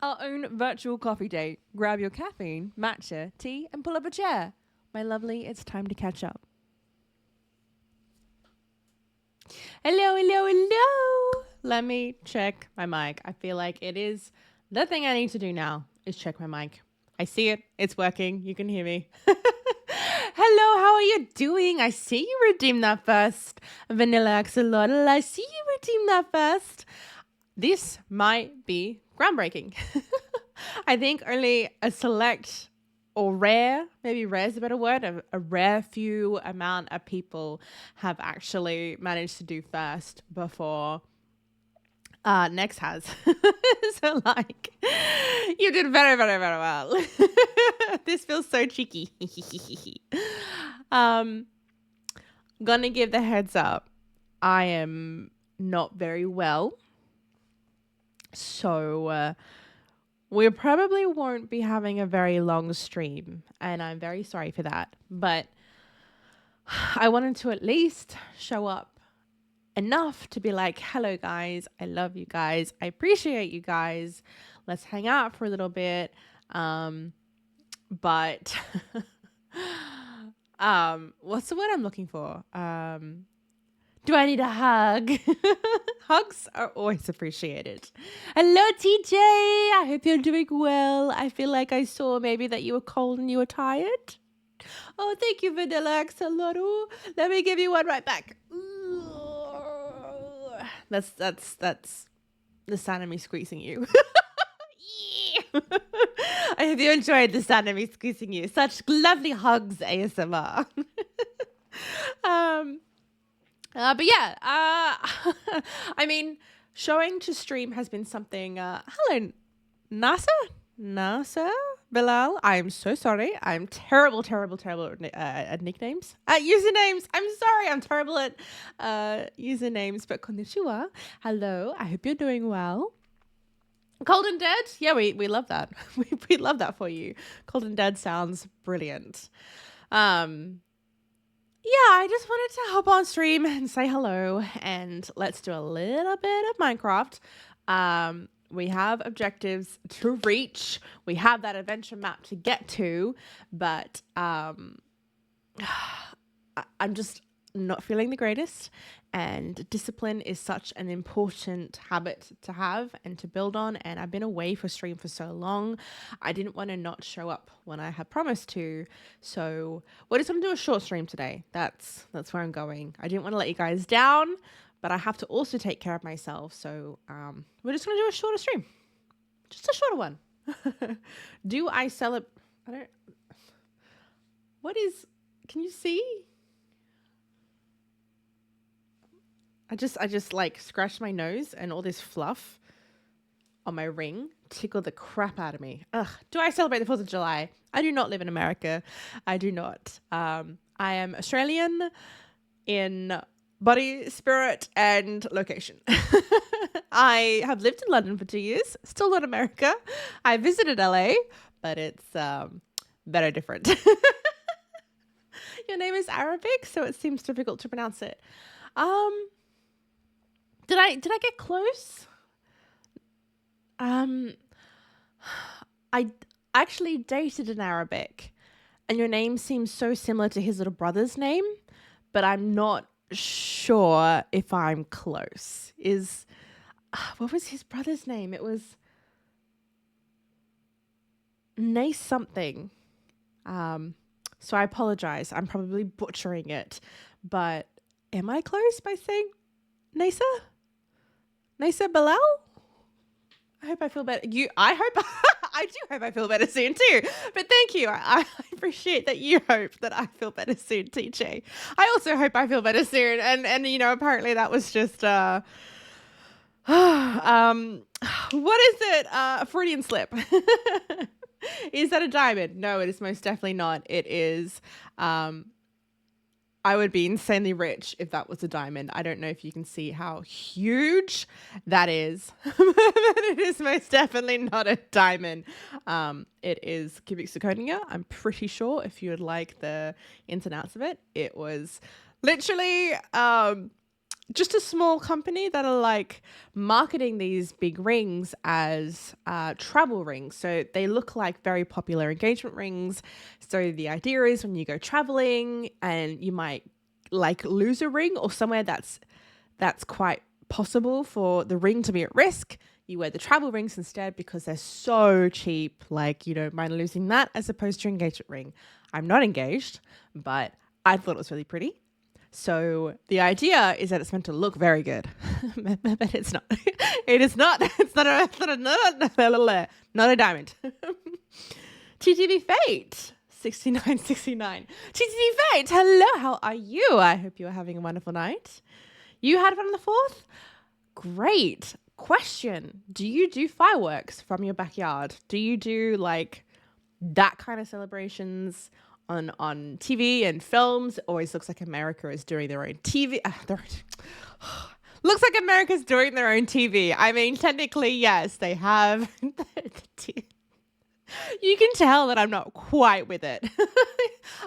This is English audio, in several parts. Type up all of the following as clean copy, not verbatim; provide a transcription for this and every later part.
our own virtual coffee date. Grab your caffeine, matcha, tea, and pull up a chair. My lovely, it's time to catch up. Hello, hello, hello. Let me check my mic. I feel like it is the thing I need to do now is check my mic. I see it. It's working. You can hear me. Hello, how are you doing? I see you redeemed that first. Vanilla Axolotl, I see you redeemed that first. This might be groundbreaking. I think only a select or rare, maybe rare is a better word, a rare few amount of people have actually managed to do first before Next has. So like, you did very, very, very well. This feels so cheeky. Gonna give the heads up. I am not very well. So we probably won't be having a very long stream, and I'm very sorry for that. But I wanted to at least show up enough to be like, hello guys, I love you guys, I appreciate you guys, let's hang out for a little bit. But what's the word I'm looking for? Do I need a hug? Hugs are always appreciated. Hello, TJ. I hope you're doing well. I feel like I saw maybe that you were cold and you were tired. Oh, thank you, Vanilla Axolotl. Let me give you one right back. That's the sound of me squeezing you. I hope you enjoyed the sound of me squeezing you. Such lovely hugs, ASMR. But yeah, I mean, showing to stream has been something. Hello, Nasa, Bilal. I'm so sorry. I'm terrible at nicknames, usernames. I'm sorry. I'm terrible at usernames. But konnichiwa. Hello. I hope you're doing well. Cold and Dead. Yeah, we love that. we love that for you. Cold and Dead sounds brilliant. Yeah, I just wanted to hop on stream and say hello, and let's do a little bit of Minecraft. We have objectives to reach. We have that adventure map to get to, but I'm just not feeling the greatest, and discipline is such an important habit to have and to build on, and I've been away for stream for so long. I didn't want to not show up when I had promised to, so we're just going to do a short stream today. That's where I'm going. I didn't want to let you guys down, but I have to also take care of myself, so we're just going to do a shorter stream. Just a shorter one. Do I celebrate? Can you see? I just like scratched my nose, and all this fluff on my ring tickled the crap out of me. Ugh. Do I celebrate the 4th of July? I do not live in America. I do not. I am Australian in body, spirit, and location. I have lived in London for 2 years. Still not America. I visited LA, but it's very different. Your name is Arabic, so it seems difficult to pronounce it. Did I get close? I actually dated an Arabic, and your name seems so similar to his little brother's name, but I'm not sure if I'm close. What was his brother's name? It was Nace something. So I apologize. I'm probably butchering it, but am I close by saying Nasa? Nasa Bilal? I hope I feel better. I do hope I feel better soon too. But thank you. I appreciate that you hope that I feel better soon, TJ. I also hope I feel better soon. And you know, apparently that was just what is it? A Freudian slip. Is that a diamond? No, it is most definitely not. It is I would be insanely rich if that was a diamond. I don't know if you can see how huge that is, but it is most definitely not a diamond. It is cubic zirconia. I'm pretty sure, if you would like the ins and outs of it. It was literally just a small company that are like marketing these big rings as travel rings. So they look like very popular engagement rings. So the idea is when you go traveling and you might like lose a ring or somewhere that's quite possible for the ring to be at risk, you wear the travel rings instead because they're so cheap. Like you don't mind losing that as opposed to an engagement ring. I'm not engaged, but I thought it was really pretty. So the idea is that it's meant to look very good, but it's not. It is not. It's not a diamond. TTV Fate 6969. TTV Fate, hello. How are you? I hope you are having a wonderful night. You had fun on the 4th? Great. Question: do you do fireworks from your backyard? Do you do like that kind of celebrations? On TV and films, always looks like America is doing their own TV. Looks like America's doing their own TV. I mean, technically, yes, they have. You can tell that I'm not quite with it.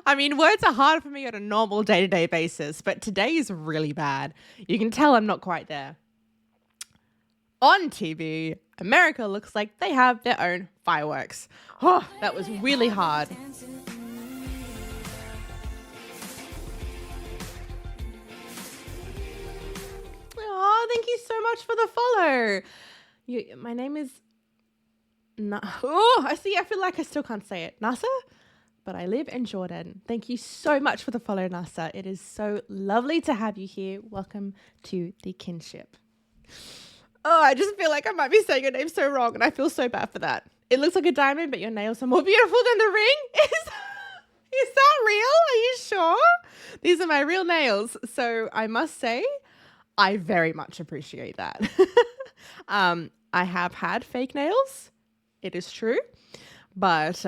I mean, words are hard for me on a normal day-to-day basis, but today is really bad. You can tell I'm not quite there. On TV, America looks like they have their own fireworks. Oh, that was really hard. Oh, thank you so much for the follow. My name is... I feel like I still can't say it. Nasa? But I live in Jordan. Thank you so much for the follow, Nasa. It is so lovely to have you here. Welcome to the kinship. Oh, I just feel like I might be saying your name so wrong, and I feel so bad for that. It looks like a diamond, but your nails are more beautiful than the ring. Is that real? Are you sure? These are my real nails. So I must say, I very much appreciate that. I have had fake nails. It is true. But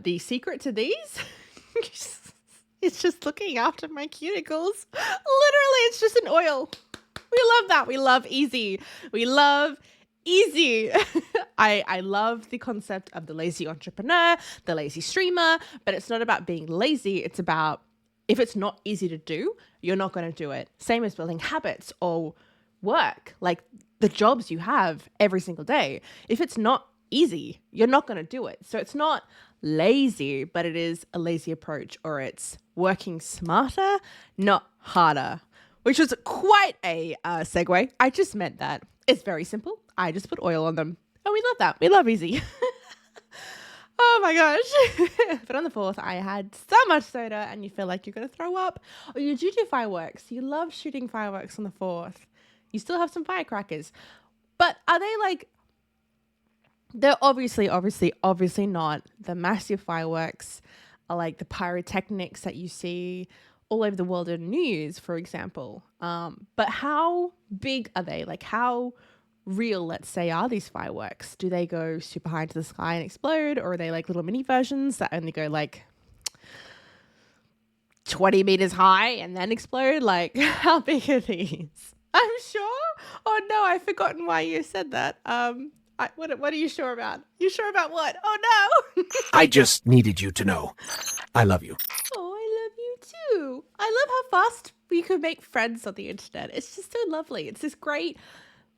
the secret to these is just looking after my cuticles. Literally, it's just an oil. We love that. We love easy. We love easy. I love the concept of the lazy entrepreneur, the lazy streamer, but it's not about being lazy. It's about if it's not easy to do, you're not going to do it. Same as building habits or work, like the jobs you have every single day. If it's not easy, you're not going to do it. So it's not lazy, but it is a lazy approach, or it's working smarter, not harder, which was quite a segue. I just meant that. It's very simple. I just put oil on them. And we love that. We love easy. Oh my gosh. But on the 4th, I had so much soda and you feel like you're going to throw up. Or you do fireworks. You love shooting fireworks on the 4th. You still have some firecrackers. But are they like... They're obviously not the massive fireworks are like the pyrotechnics that you see all over the world in news, for example. But how big are they? Like how real, let's say, are these fireworks? Do they go super high into the sky and explode? Or are they like little mini versions that only go like 20 meters high and then explode? Like how big are these? I'm sure. Oh no, I've forgotten why you said that. What are you sure about? You sure about what? Oh no. I just needed you to know. I love you. Oh, I love you too. I love how fast we could make friends on the internet. It's just so lovely. It's this great,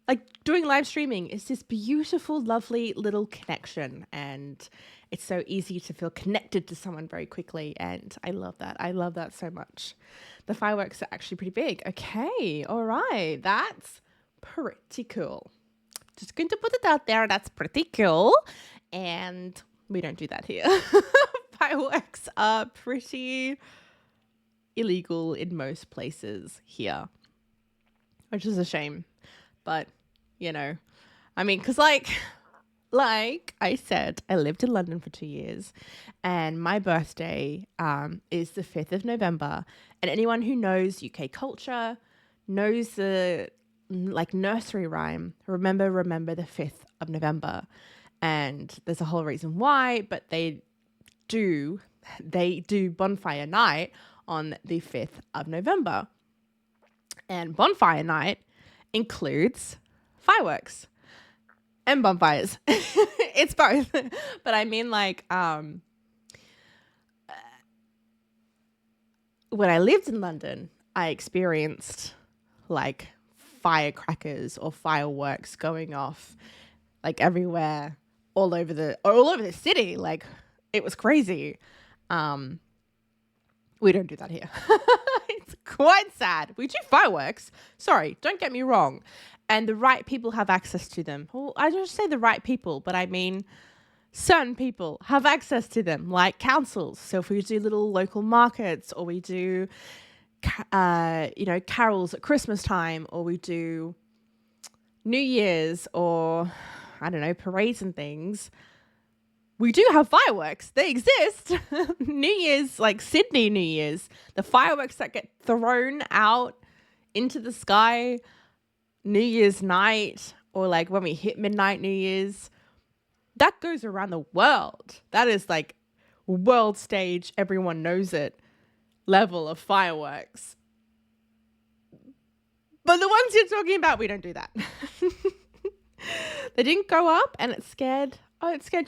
like doing live streaming is this beautiful, lovely little connection. And it's so easy to feel connected to someone very quickly. And I love that. I love that so much. The fireworks are actually pretty big. Okay. All right. That's pretty cool. Just going to put it out there. That's pretty cool. And we don't do that here. Fireworks are pretty illegal in most places here, which is a shame. But, you know, I mean, because like I said, I lived in London for 2 years and my birthday is the 5th of November. And anyone who knows UK culture knows the like nursery rhyme, remember the 5th of November. And there's a whole reason why, but they do bonfire night on the 5th of November. And bonfire night includes fireworks and bonfires. It's both. But I mean like when I lived in London, I experienced like firecrackers or fireworks going off like everywhere, all over the city. Like, it was crazy. We don't do that here. It's quite sad. We do fireworks. Sorry, don't get me wrong. And the right people have access to them. Well, I don't say the right people, but I mean certain people have access to them, like councils. So if we do little local markets, or we do, carols at Christmas time, or we do New Year's, or I don't know, parades and things, we do have fireworks. They exist. New Year's, like Sydney New Year's, the fireworks that get thrown out into the sky New Year's night, or like when we hit midnight New Year's, that goes around the world. That is like world stage, everyone knows it level of fireworks. But the ones you're talking about, we don't do that. They didn't go up, and it scared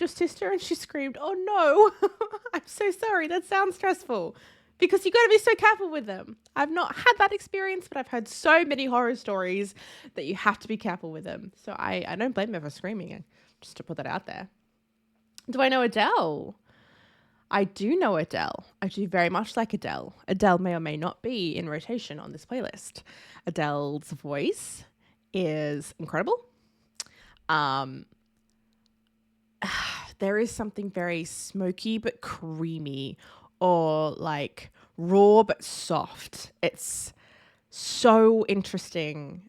your sister, and she screamed, "Oh no." I'm so sorry. That sounds stressful, because you got to be so careful with them. I've not had that experience, but I've heard so many horror stories that you have to be careful with them. So I don't blame her for screaming, just to put that out there. Do I know Adele? I do know Adele. I do very much like Adele. Adele may or may not be in rotation on this playlist. Adele's voice is incredible. There is something very smoky but creamy, or like raw but soft. It's so interesting,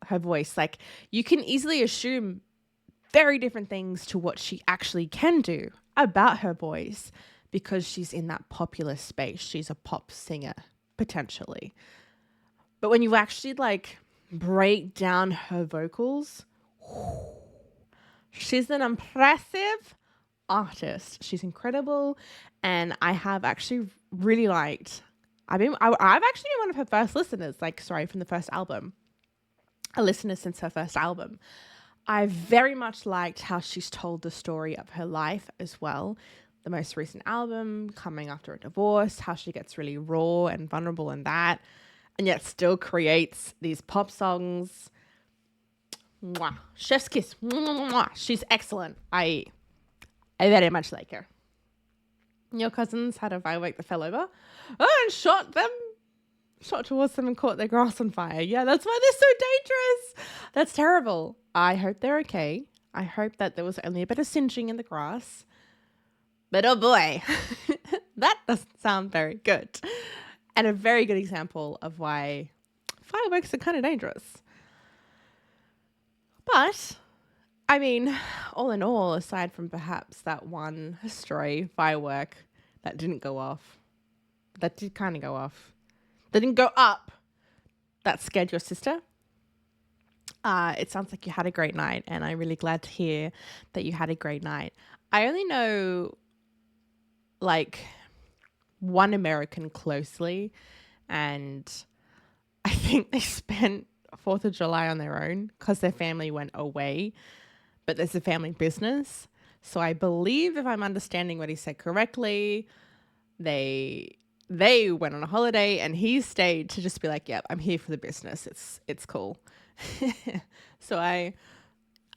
her voice. Like, you can easily assume very different things to what she actually can do about her voice, because she's in that popular space. She's a pop singer, potentially. But when you actually like break down her vocals, she's an impressive artist. She's incredible. And I have actually really liked, I've actually been one of her first listeners, from the first album. A listener since her first album. I very much liked how she's told the story of her life as well. The most recent album, coming after a divorce, how she gets really raw and vulnerable in that, and yet still creates these pop songs. Mwah. Chef's kiss. Mwah. She's excellent. I very much like her. Your cousins had a firework that fell over and shot towards them and caught their grass on fire. Yeah, that's why they're so dangerous. That's terrible. I hope they're okay. I hope that there was only a bit of singeing in the grass. But oh boy, that doesn't sound very good. And a very good example of why fireworks are kind of dangerous. But, I mean, all in all, aside from perhaps that one stray firework that didn't go off, that did kind of go off, that didn't go up, that scared your sister. It sounds like you had a great night, and I'm really glad to hear that you had a great night. I only know one American closely, and I think they spent 4th of July on their own because their family went away, but there's a family business. So I believe, if I'm understanding what he said correctly, they went on a holiday and he stayed to just be like, yep, I'm here for the business. It's cool. So I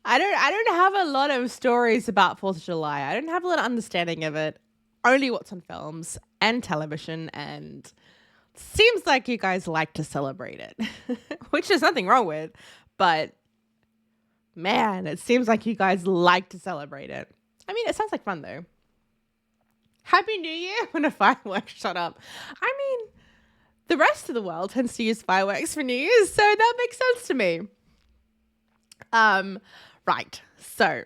don't have a lot of stories about 4th of July. I don't have a lot of understanding of it. Only what's on films and television, and seems like you guys like to celebrate it, which there's nothing wrong with, but man, it seems like you guys like to celebrate it. I mean, it sounds like fun though. Happy New Year when a firework shot up. I mean, the rest of the world tends to use fireworks for New Year's, so that makes sense to me. Right, so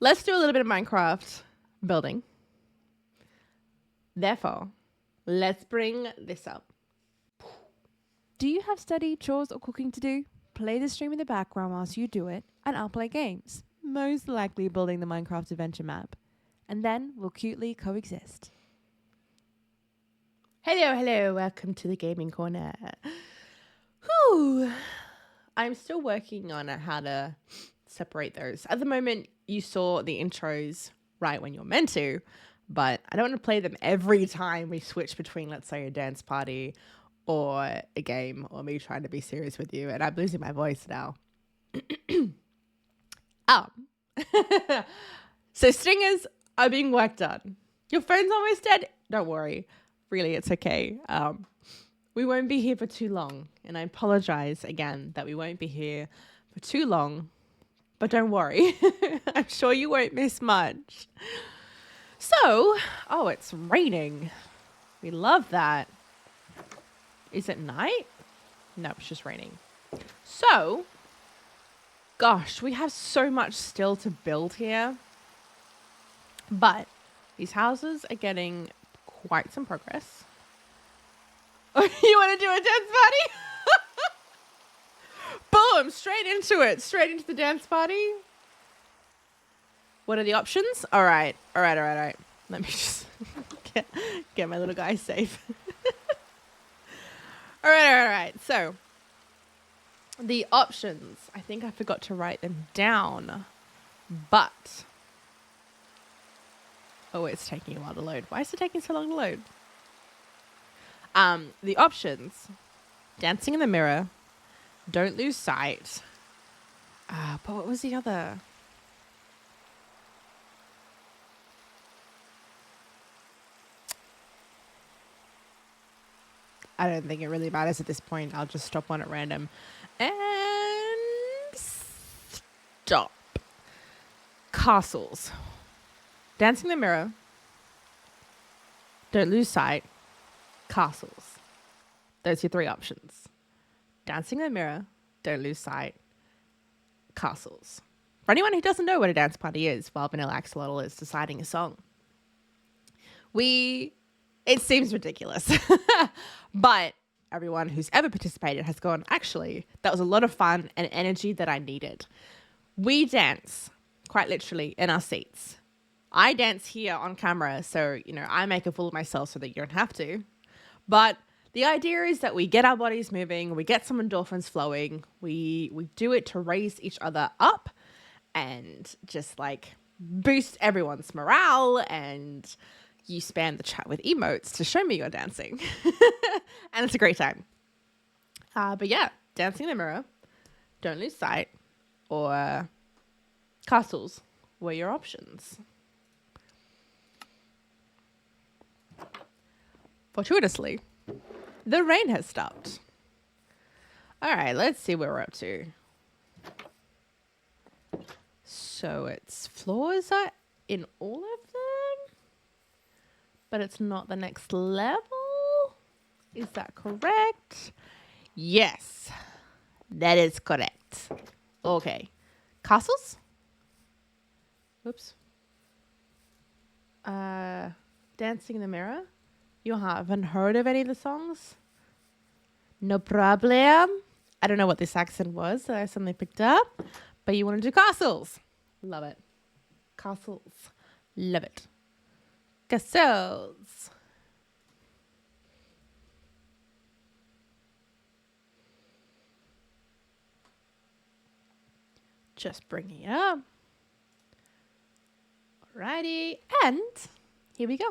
let's do a little bit of Minecraft building. Therefore, let's bring this up. Do you have study, chores, or cooking to do? Play the stream in the background whilst you do it, and I'll play games, most likely building the Minecraft adventure map. And then we'll cutely coexist. Hello, welcome to the gaming corner. Whew. I'm still working on how to separate those. At the moment, you saw the intros right when you're meant to, but I don't want to play them every time we switch between, let's say, a dance party or a game or me trying to be serious with you. And I'm losing my voice now. So stingers are being worked on. Your phone's almost dead. Don't worry. Really, it's okay. We won't be here for too long. And I apologize again that we won't be here for too long. But don't worry. I'm sure you won't miss much. So, oh, it's raining. We love that. Is it night? No, it's just raining. So, gosh, we have so much still to build here. But these houses are getting quite some progress. You want to do a dance party? Boom, straight into it. Straight into the dance party. What are the options? All right. Let me just get my little guy safe. All right. So the options, I think I forgot to write them down, but oh, it's taking a while to load. Why is it taking so long to load? The options: dancing in the mirror, don't lose sight. But what was the other? I don't think it really matters at this point. I'll just stop one at random. And stop. Castles. Dancing in the mirror. Don't lose sight. Castles. Those are your three options. Dancing in the mirror. Don't lose sight. Castles. For anyone who doesn't know what a dance party is, while Vanilla Axolotl is deciding a song, it seems ridiculous, but everyone who's ever participated has gone, actually, that was a lot of fun and energy that I needed. We dance, quite literally, in our seats. I dance here on camera, so, I make a fool of myself so that you don't have to. But the idea is that we get our bodies moving, we get some endorphins flowing, we do it to raise each other up and just boost everyone's morale, and you spam the chat with emotes to show me you're dancing. And it's a great time. But yeah, dancing in the mirror, don't lose sight, or castles were your options. Fortuitously, the rain has stopped. All right, let's see where we're up to. So it's floors are in all of them, but it's not the next level. Is that correct? Yes, that is correct. Okay. Castles? Whoops. Dancing in the Mirror? You haven't heard of any of the songs? No problem. I don't know what this accent was that I suddenly picked up, but you want to do castles. Love it. Castles. Love it. Castles. Just bringing it up. Alrighty. And here we go.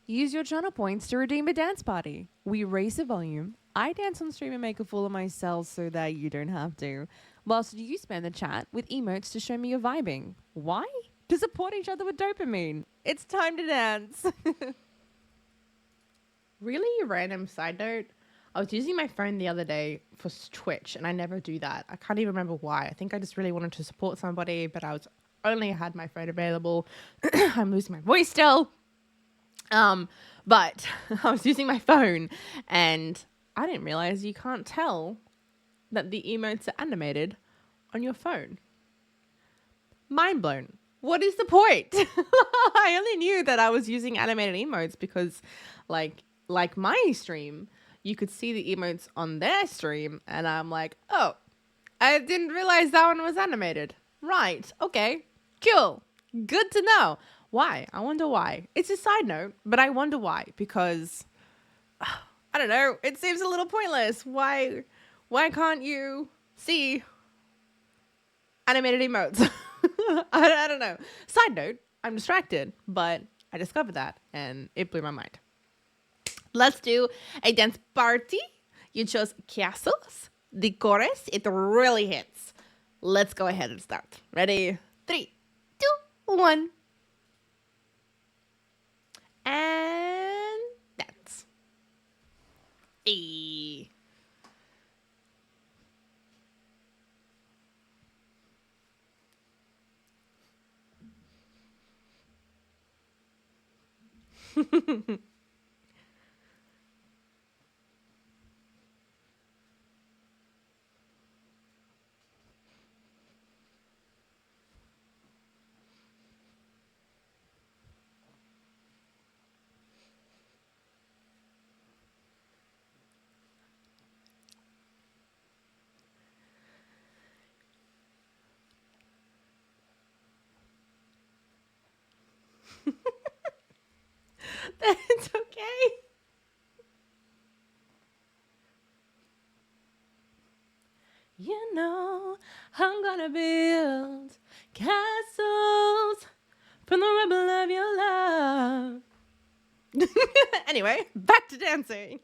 Use your channel points to redeem a dance party. We raise the volume. I dance on stream and make a fool of myself so that you don't have to. Whilst you spam the chat with emotes to show me you're vibing. Why? To support each other with dopamine. It's time to dance. Really random side note. I was using my phone the other day for Twitch, and I never do that. I can't even remember why. I think I just really wanted to support somebody, but I only had my phone available. I'm losing my voice still. But I was using my phone, and I didn't realize you can't tell that the emotes are animated on your phone. Mind blown. What is the point? I only knew that I was using animated emotes because like my stream, you could see the emotes on their stream, and I'm like, oh, I didn't realize that one was animated. Right. Okay. Cool. Good to know. Why? I wonder why. It's a side note, but I wonder why, because I don't know. It seems a little pointless. Why can't you see animated emotes? I don't know. Side note, I'm distracted, but I discovered that and it blew my mind. Let's do a dance party. You chose castles, the chorus. It really hits. Let's go ahead and start. Ready? 3, 2, 1. And dance. E. That's okay. You know, I'm gonna build castles from the rubble of your love. Anyway, back to dancing.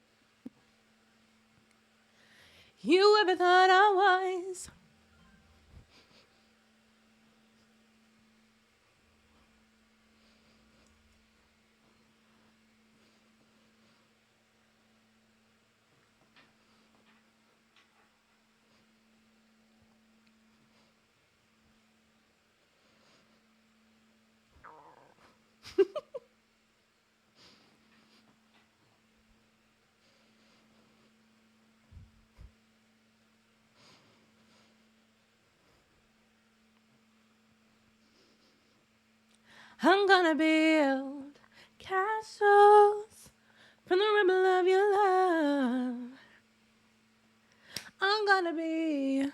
You ever thought I was? I'm gonna build castles from the rubble of your love. I'm gonna be.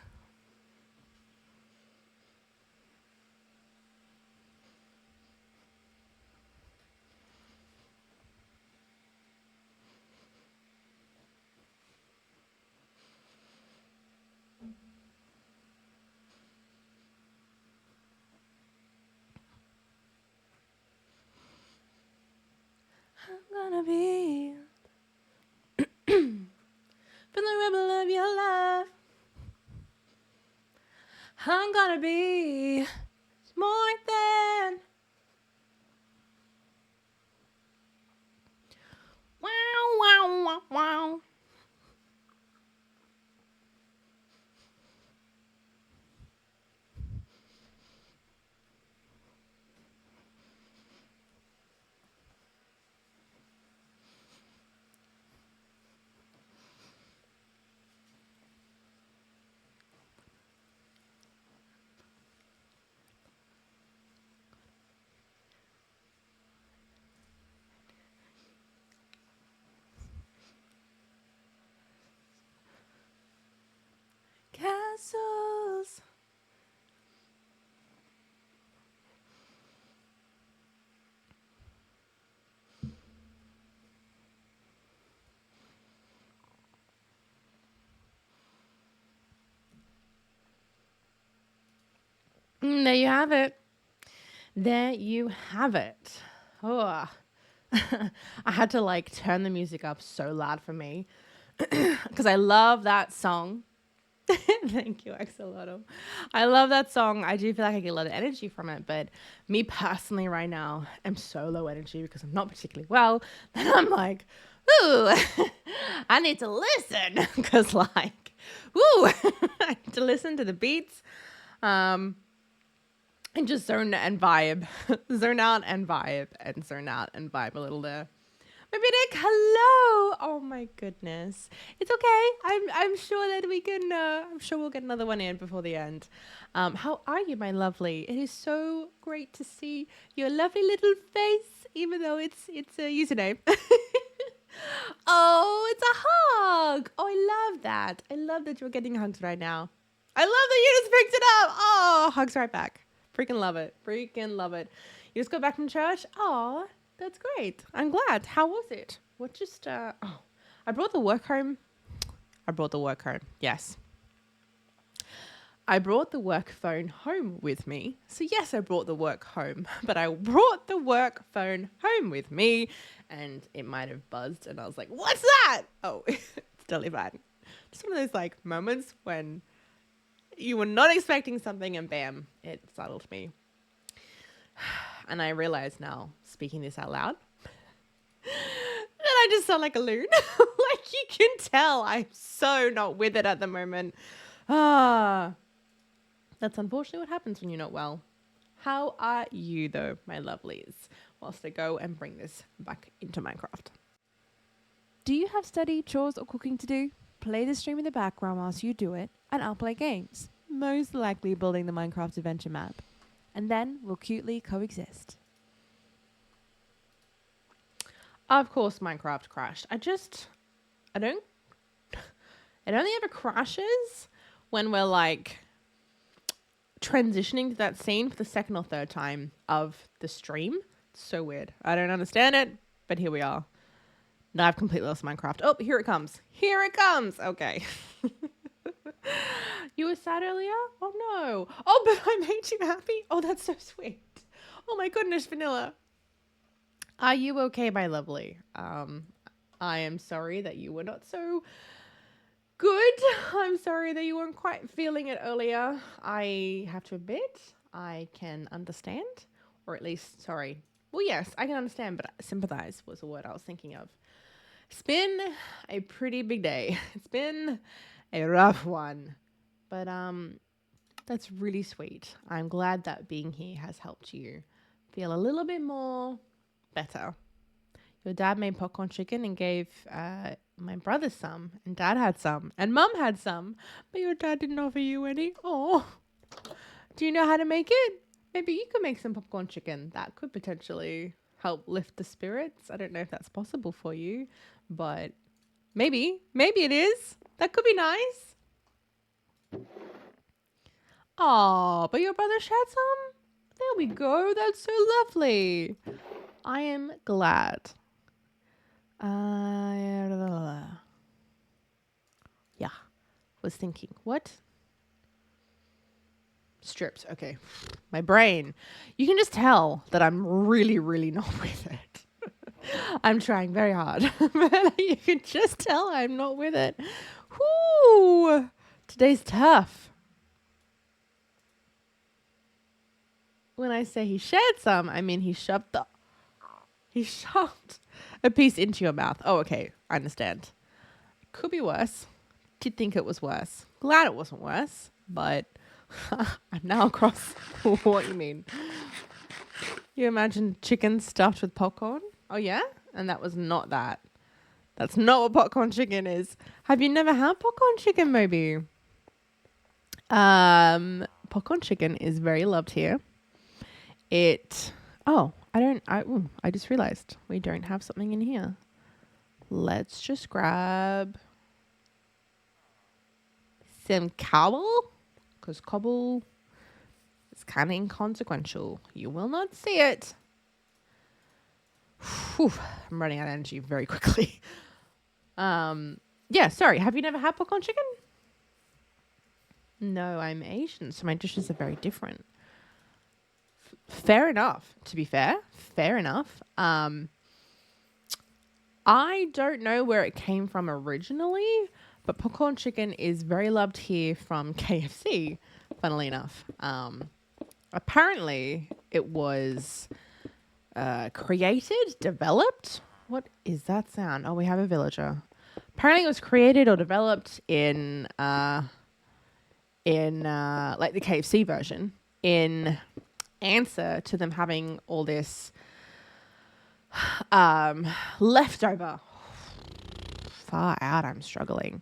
I'm gonna be from the rubble of your love. I'm gonna be more than. Wow, wow, wow, wow. Castles. There you have it. There you have it. Oh. I had to like turn the music up so loud for me because I love that song. Thank you, Axolotl. I love that song. I do feel like I get a lot of energy from it, but me personally right now, I'm so low energy because I'm not particularly well. Then I'm like, ooh, I need to listen because like, ooh, I need to listen to the beats. And just zone and vibe, zone out and vibe, and zone out and vibe a little there. Maybe Nick, hello. Oh my goodness, it's okay. I'm sure that we can. I'm sure we'll get another one in before the end. How are you, my lovely? It is so great to see your lovely little face, even though it's a username. Oh, it's a hug. Oh, I love that. I love that you're getting hugs right now. I love that you just picked it up. Oh, hugs right back. Freaking love it. Freaking love it. You just got back from church? Oh, that's great. I'm glad. How was it? What just, I brought the work home. Yes. I brought the work phone home with me. So yes, I brought the work home, but I brought the work phone home with me, and it might have buzzed, and I was like, "What's that?" Oh, it's totally fine. Just one of those like moments when you were not expecting something, and bam, it startled me. And I realize now, speaking this out loud, that I just sound like a loon. Like you can tell, I'm so not with it at the moment. That's unfortunately what happens when you're not well. How are you though, my lovelies? Whilst I go and bring this back into Minecraft. Do you have study, chores, or cooking to do? Play the stream in the background whilst you do it, and I'll play games, most likely building the Minecraft adventure map. And then we'll cutely coexist. Of course, Minecraft crashed. It only ever crashes when we're like transitioning to that scene for the second or third time of the stream. It's so weird. I don't understand it, but here we are. Now I've completely lost Minecraft. Oh, here it comes. Here it comes. Okay. You were sad earlier? Oh no. Oh, but I made you happy? Oh, that's so sweet. Oh my goodness, Vanilla. Are you okay, my lovely? I am sorry that you were not so good. I'm sorry that you weren't quite feeling it earlier. I have to admit, I can understand, or at least, sorry. Well, yes, I can understand, but sympathize was the word I was thinking of. It's been a pretty big day. It's been a rough one, but that's really sweet. I'm glad that being here has helped you feel a little bit more better. Your dad made popcorn chicken and gave my brother some, and Dad had some, and Mum had some, but your dad didn't offer you any. Oh, do you know how to make it? Maybe you could make some popcorn chicken. That could potentially help lift the spirits. I don't know if that's possible for you, but maybe it is. That could be nice. Oh, but your brother shared some? There we go. That's so lovely. I am glad. Yeah, was thinking, what? Strips, okay. My brain. You can just tell that I'm really, really not with it. I'm trying very hard, but you can just tell I'm not with it. Whoo! Today's tough. When I say he shared some, I mean he shoved a piece into your mouth. Oh, okay. I understand. Could be worse. Did think it was worse. Glad it wasn't worse, but I'm now across what you mean. You imagine chicken stuffed with popcorn? Oh, yeah? And that was not that. That's not what popcorn chicken is. Have you never had popcorn chicken, maybe? Popcorn chicken is very loved here. I just realized we don't have something in here. Let's just grab some cobble, because cobble is kind of inconsequential. You will not see it. Whew, I'm running out of energy very quickly. Yeah, sorry. Have you never had popcorn chicken? No, I'm Asian, so my dishes are very different. Fair enough, to be fair. Fair enough. I don't know where it came from originally, but popcorn chicken is very loved here from KFC, funnily enough. Apparently, it was developed. What is that sound? Oh, we have a villager. Apparently, it was created or developed in like the KFC version in answer to them having all this leftover. Far out, I'm struggling.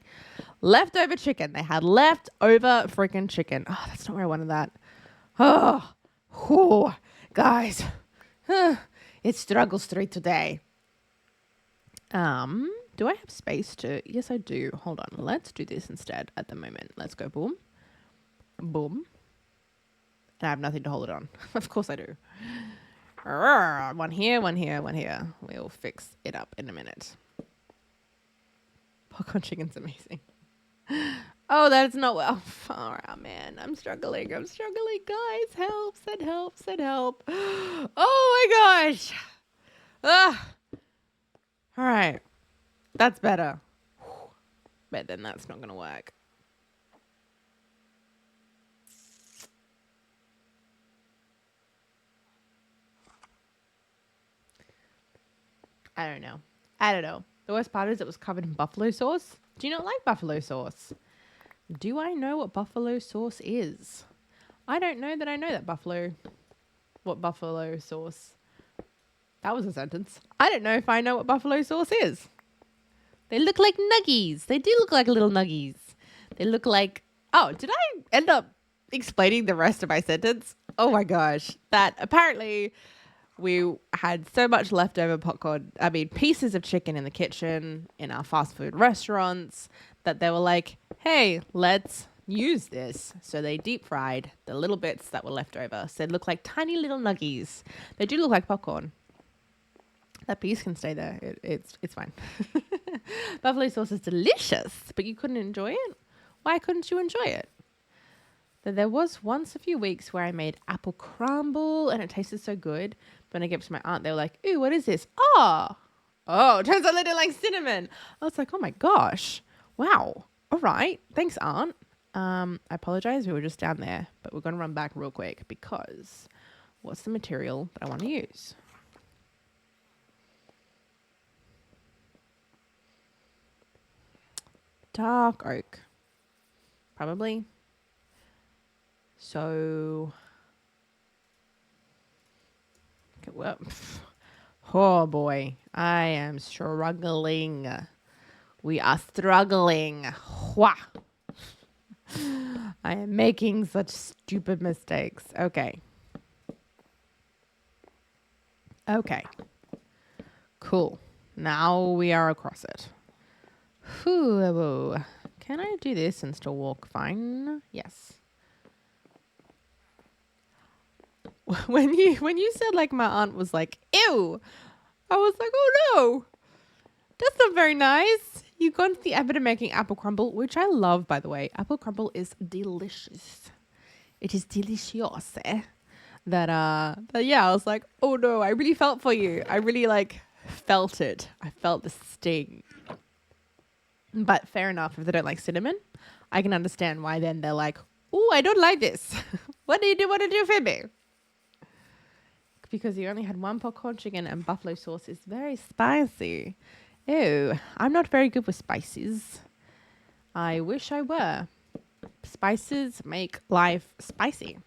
Leftover chicken. They had leftover freaking chicken. Oh, that's not where I wanted that. Oh, guys. It's struggle street today. Do I have space to... Yes, I do. Hold on. Let's do this instead at the moment. Let's go boom. Boom. And I have nothing to hold it on. Of course I do. One here, one here, one here. We'll fix it up in a minute. Popcorn chicken's amazing. Oh, that's not well. Far out, man. I'm struggling. I'm struggling, guys. Help! Send help! Send help! Oh my gosh! Ugh. All right, that's better. But then that's not gonna work. I don't know. I don't know. The worst part is it was covered in buffalo sauce. Do you not like buffalo sauce? Do I know what buffalo sauce is? I don't know that I know what buffalo sauce. That was a sentence. I don't know if I know what buffalo sauce is. They look like nuggies. They do look like little nuggies. They look like... Oh, did I end up explaining the rest of my sentence? Oh my gosh. That apparently we had so much leftover pieces of chicken in the kitchen in our fast food restaurants that they were like, hey, let's use this. So they deep fried the little bits that were left over. So they look like tiny little nuggies. They do look like popcorn. That piece can stay there. It's fine. Buffalo sauce is delicious, but you couldn't enjoy it? Why couldn't you enjoy it? There was once a few weeks where I made apple crumble and it tasted so good. But when I gave it to my aunt, they were like, ooh, what is this? Oh, turns out they don't like cinnamon. I was like, oh my gosh. Wow. All right. Thanks, Aunt. I apologize. We were just down there, but we're going to run back real quick because what's the material that I want to use? Dark oak. Probably. So, okay, well, oh boy, I am struggling. We are struggling. Wah. I am making such stupid mistakes. Okay. Cool. Now we are across it. Whew. Can I do this and still walk fine? Yes. When you said like my aunt was like, ew, I was like, oh no, that's not very nice. You gone to the effort of making apple crumble, which I love, by the way. Apple crumble is delicious. It is delicious. That yeah, I was like, oh no, I really felt for you. I really like felt it. I felt the sting. But fair enough, if they don't like cinnamon, I can understand why then they're like, oh, I don't like this. What do you want to do for me? Because you only had one popcorn chicken and buffalo sauce is very spicy. Ew, I'm not very good with spices. I wish I were. Spices make life spicy.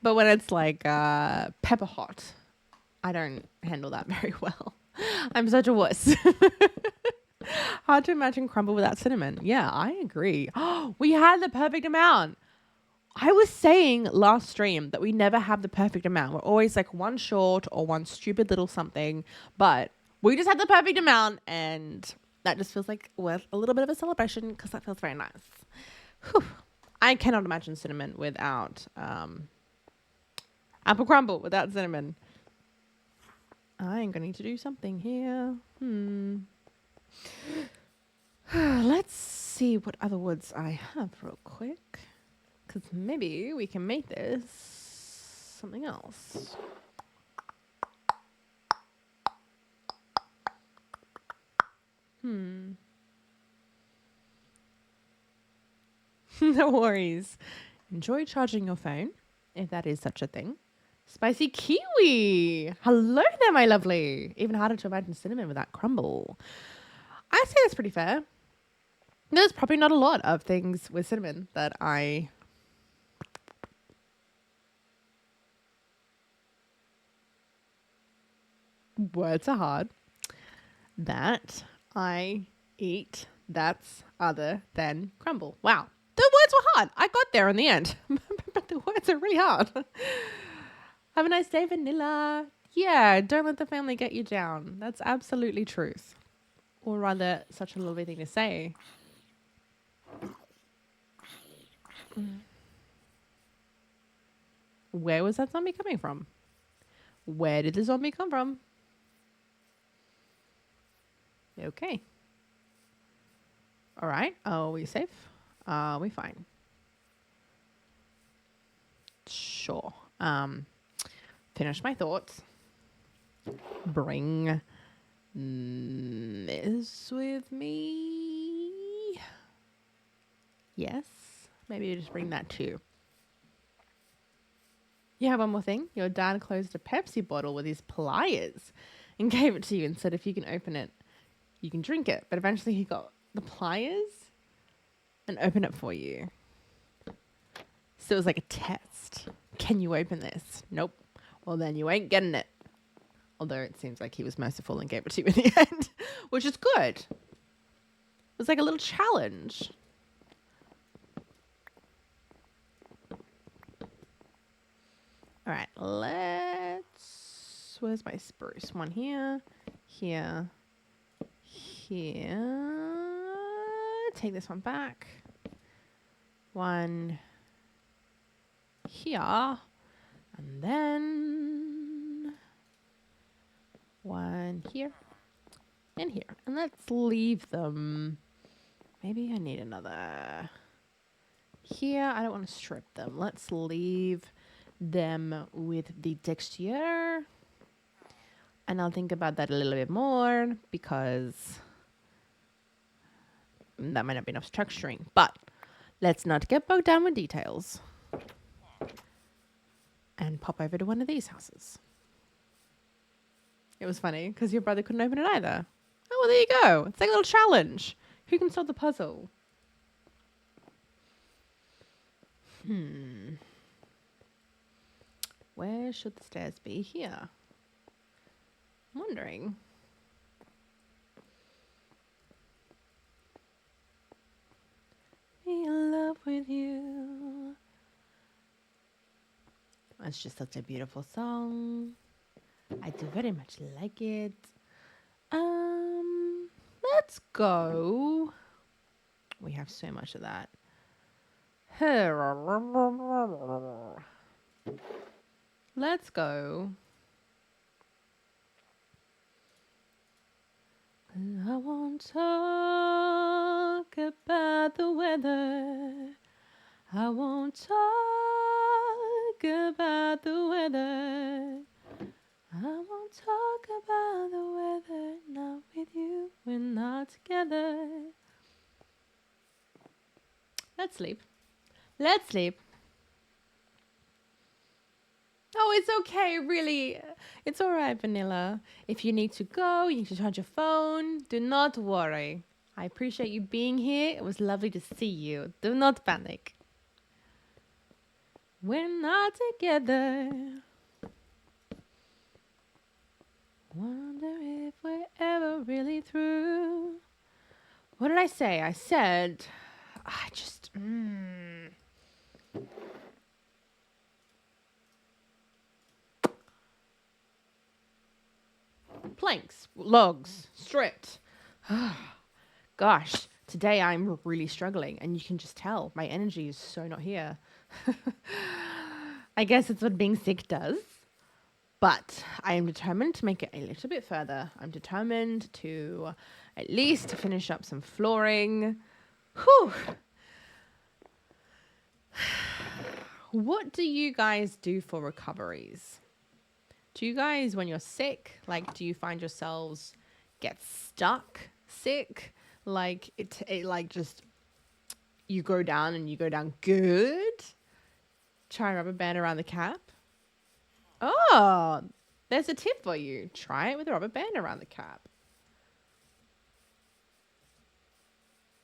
But when it's like pepper hot, I don't handle that very well. I'm such a wuss. Hard to imagine crumble without cinnamon. Yeah, I agree. Oh, we had the perfect amount. I was saying last stream that we never have the perfect amount. We're always like one short or one stupid little something. But we just had the perfect amount and that just feels like worth a little bit of a celebration because that feels very nice. Whew. I cannot imagine cinnamon without apple crumble without cinnamon. I'm going to need to do something here. Let's see what other woods I have real quick. Because maybe we can make this something else. No worries. Enjoy charging your phone, if that is such a thing. Spicy kiwi. Hello there, my lovely. Even harder to imagine cinnamon without crumble. I say that's pretty fair. There's probably not a lot of things with cinnamon that I... Words are hard. That I eat that's other than crumble. Wow. The words were hard. I got there in the end. But the words are really hard. Have a nice day, vanilla. Yeah, don't let the family get you down. That's absolutely truth. Or rather, such a lovely thing to say. Where was that zombie coming from? Where did the zombie come from? Okay. All right. Are we safe? Are we fine? Sure. Finish my thoughts. Bring this with me. Yes. Maybe you just bring that too. Yeah, one more thing. Your dad closed a Pepsi bottle with his pliers and gave it to you and said if you can open it, you can drink it. But eventually he got the pliers and opened it for you. So it was like a test. Can you open this? Nope. Well, then you ain't getting it. Although it seems like he was merciful and gave it to you in the end, which is good. It was like a little challenge. All right, let's... Where's my spruce? One here, here, here. Take this one back. One here. And then one here and here. And let's leave them. Maybe I need another here. I don't want to strip them. Let's leave them with the texture. And I'll think about that a little bit more because that might not be enough structuring. But let's not get bogged down with details. And pop over to one of these houses. It was funny because your brother couldn't open it either. Oh, well, there you go. It's like a little challenge. Who can solve the puzzle? Where should the stairs be? Here. I'm wondering. Be in love with you. It's just such a beautiful song. I do very much like it. Let's go. We have so much of that. Let's go. I won't talk about the weather. I won't talk about the weather. I won't talk about the weather. Not with you. We're not together. Let's sleep. Let's sleep. Oh, it's okay, really. It's all right, Vanilla. If you need to go, you need to charge your phone, do not worry. I appreciate you being here. It was lovely to see you. Do not panic. We're not together. Wonder if we're ever really through. What did I say? I said, I just... Planks, logs, stripped. Gosh, today I'm really struggling and you can just tell my energy is so not here. I guess it's what being sick does. But I am determined to make it a little bit further. I'm determined to at least finish up some flooring. Whew. What do you guys do for recoveries? Do you guys, when you're sick, like, do you find yourselves get stuck sick? Like, it like just, you go down and you go down good? Try a rubber band around the cap. Oh, there's a tip for you. Try it with a rubber band around the cap.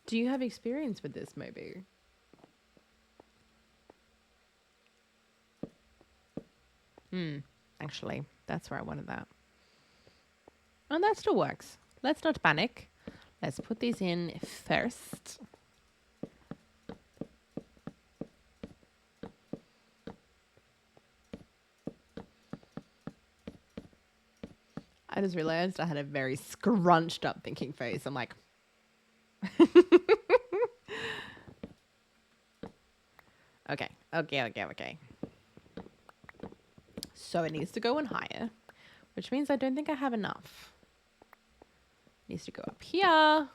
Do you have experience with this, maybe? Actually, that's where I wanted that. Oh, that still works. Let's not panic. Let's put these in first. I just realized I had a very scrunched up thinking face. I'm like... Okay. So it needs to go in higher, which means I don't think I have enough. It needs to go up here,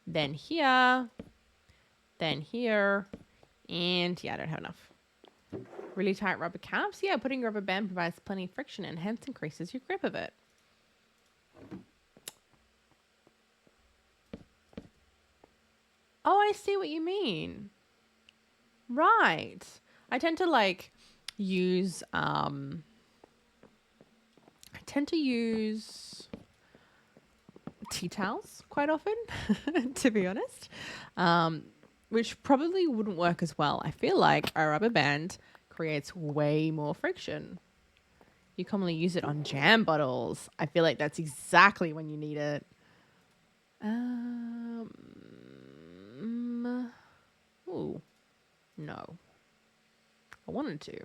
then here, then here, and yeah, I don't have enough. Really tight rubber caps? Yeah, putting rubber band provides plenty of friction and hence increases your grip of it. Oh, I see what you mean. Right. I tend to like use tea towels quite often, to be honest, which probably wouldn't work as well. I feel like a rubber band creates way more friction. You commonly use it on jam bottles. I feel like that's exactly when you need it. Ooh, no. I wanted to.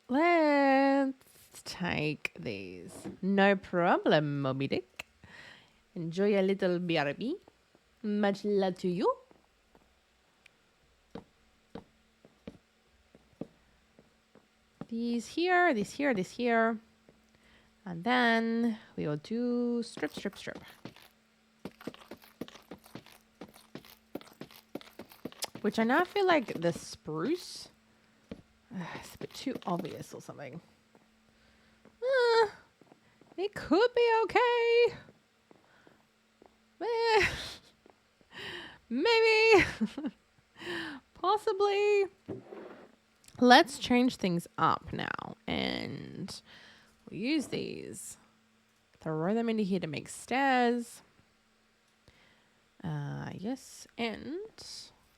Let's take these. No problem, Moby Dick. Enjoy your little BRB. Much love to you. These here, these here, these here. And then we will do strip, strip, strip. Which I now feel like the spruce it's a bit too obvious or something. It could be okay. Maybe. Possibly. Let's change things up now. And we'll use these. Throw them into here to make stairs. Yes. And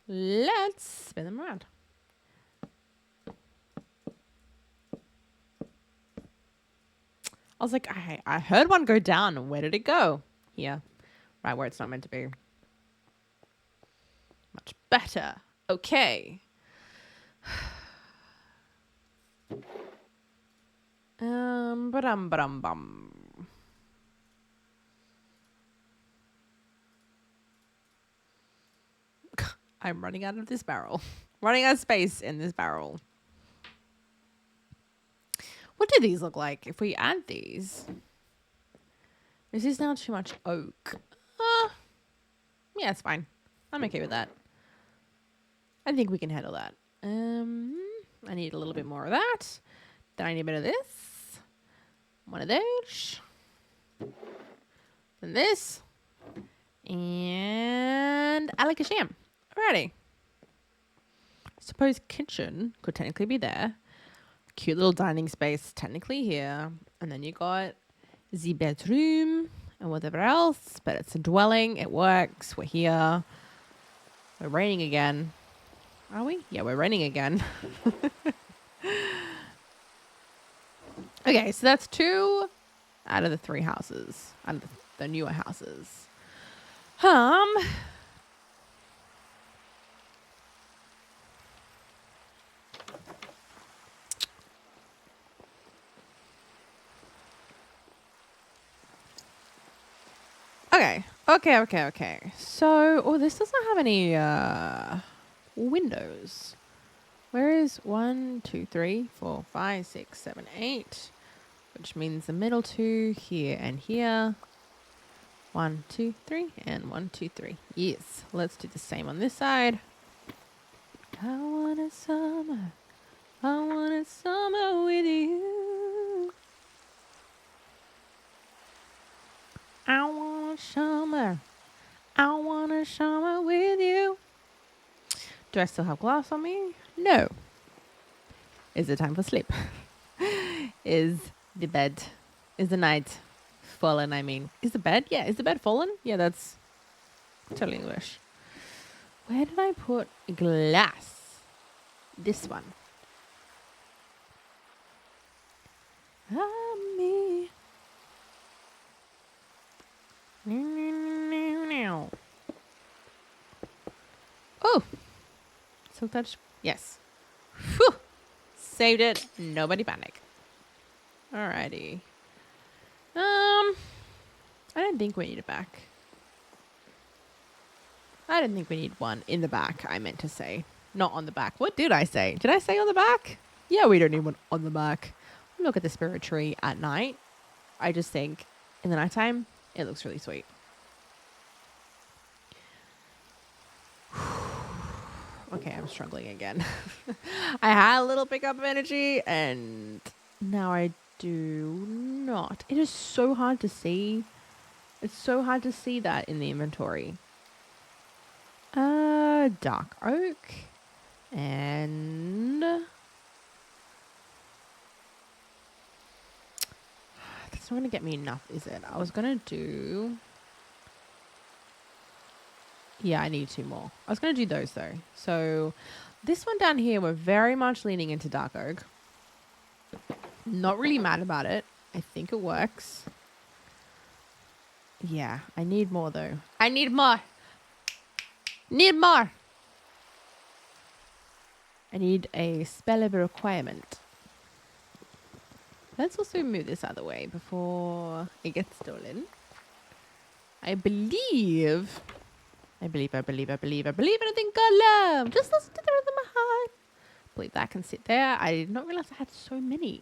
let's spin them around. I was like, I heard one go down. Where did it go? Here. Right where it's not meant to be. Much better. Okay. Ba-dum. I'm running out of this barrel. Running out of space in this barrel. What do these look like if we add these? This is now too much oak. Yeah, it's fine. I'm okay with that. I think we can handle that. I need a little bit more of that. Then I need a bit of this. One of those. Then this. And Alakasham. Alrighty. Suppose kitchen could technically be there. Cute little dining space technically here. And then you got the bedroom and whatever else. But it's a dwelling. It works. We're here. We're raining again. Are we? Yeah, we're raining again. Okay, so that's 2 out of the 3 houses. Out of the newer houses. Okay. So, this doesn't have any windows. Where is 1, 2, 3, 4, 5, 6, 7, 8? Which means the middle 2 here and here. 1, 2, 3, and 1, 2, 3. Yes, let's do the same on this side. I want a summer with you. I want a summer with you. Do I still have glass on me? No. Is it time for sleep? Is the night fallen, I mean. Is the bed? Yeah, is the bed fallen? Yeah, that's totally English. Where did I put glass? This one. Me. Oh. So that's, yes. Whew. Saved it. Nobody panic. Alrighty. I don't think we need it back. I don't think we need one in the back, I meant to say. Not on the back. What did I say? Did I say on the back? Yeah, we don't need one on the back. Look at the spirit tree at night. I just think in the nighttime, it looks really sweet. Okay, I'm struggling again. I had a little pickup of energy and now I do not. It is so hard to see. It's so hard to see that in the inventory. Dark oak and that's not gonna get me enough, is it? I was gonna do. Yeah, I need 2 more. I was gonna do those though. So this one down here, we're very much leaning into dark oak. Not really mad about it. I think it works. Yeah, I need more though. I need more. Need more. I need a spell of a requirement. Let's also move this out of the way before it gets stolen. I believe in a thing called love. Just listen to the rhythm of my heart. I believe that can sit there. I did not realize I had so many.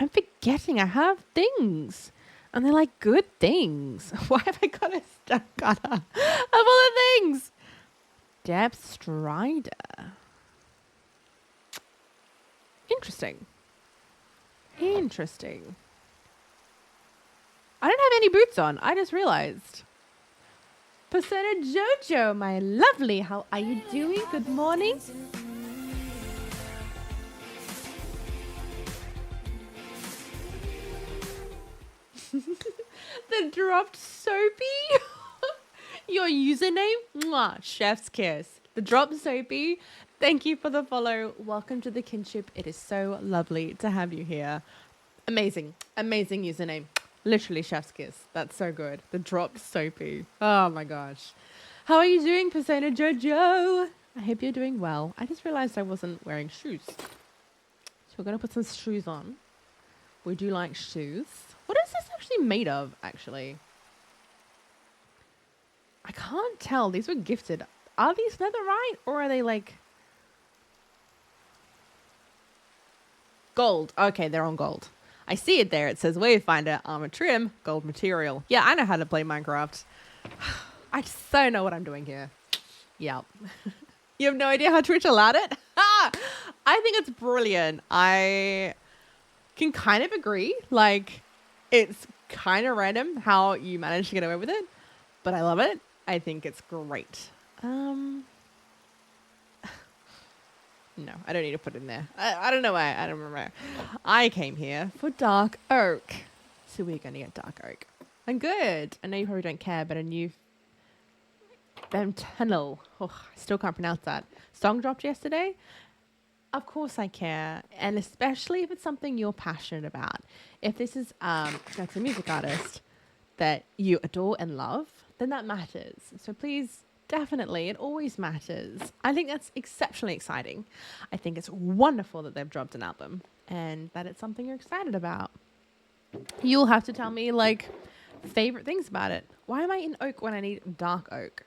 I'm forgetting I have things. And they're like good things. Why have I got a stone cutter of all the things? Depth Strider. Interesting. Interesting. I don't have any boots on. I just realized. Persona Jojo, my lovely. How are you doing? Good morning. The dropped Soapy. Your username? Mwah, chef's kiss. The dropped Soapy. Thank you for the follow. Welcome to the kinship. It is so lovely to have you here. Amazing. Amazing username. Literally chef's kiss. That's so good. The dropped Soapy. Oh my gosh. How are you doing, Persona Jojo? I hope you're doing well. I just realized I wasn't wearing shoes. So we're going to put some shoes on. We do like shoes. What is this actually made of, actually? I can't tell. These were gifted. Are these netherite or are they like gold? Okay, they're on gold. I see it there. It says Wayfinder, armor trim, gold material. Yeah, I know how to play Minecraft. I just don't know what I'm doing here. Yep. You have no idea how Twitch allowed it? I think it's brilliant. I can kind of agree. Like, it's kind of random how you managed to get away with it, but I love it. I think it's great. No, I don't need to put it in there. I don't know why. I don't remember. I came here for dark oak. So we're going to get dark oak. I'm good. I know you probably don't care, but a new tunnel. Oh, I still can't pronounce that. Song dropped yesterday. Of course I care. And especially if it's something you're passionate about. If this is like a music artist that you adore and love, then that matters. So please, definitely, it always matters. I think that's exceptionally exciting. I think it's wonderful that they've dropped an album and that it's something you're excited about. You'll have to tell me, like, favorite things about it. Why am I in oak when I need dark oak?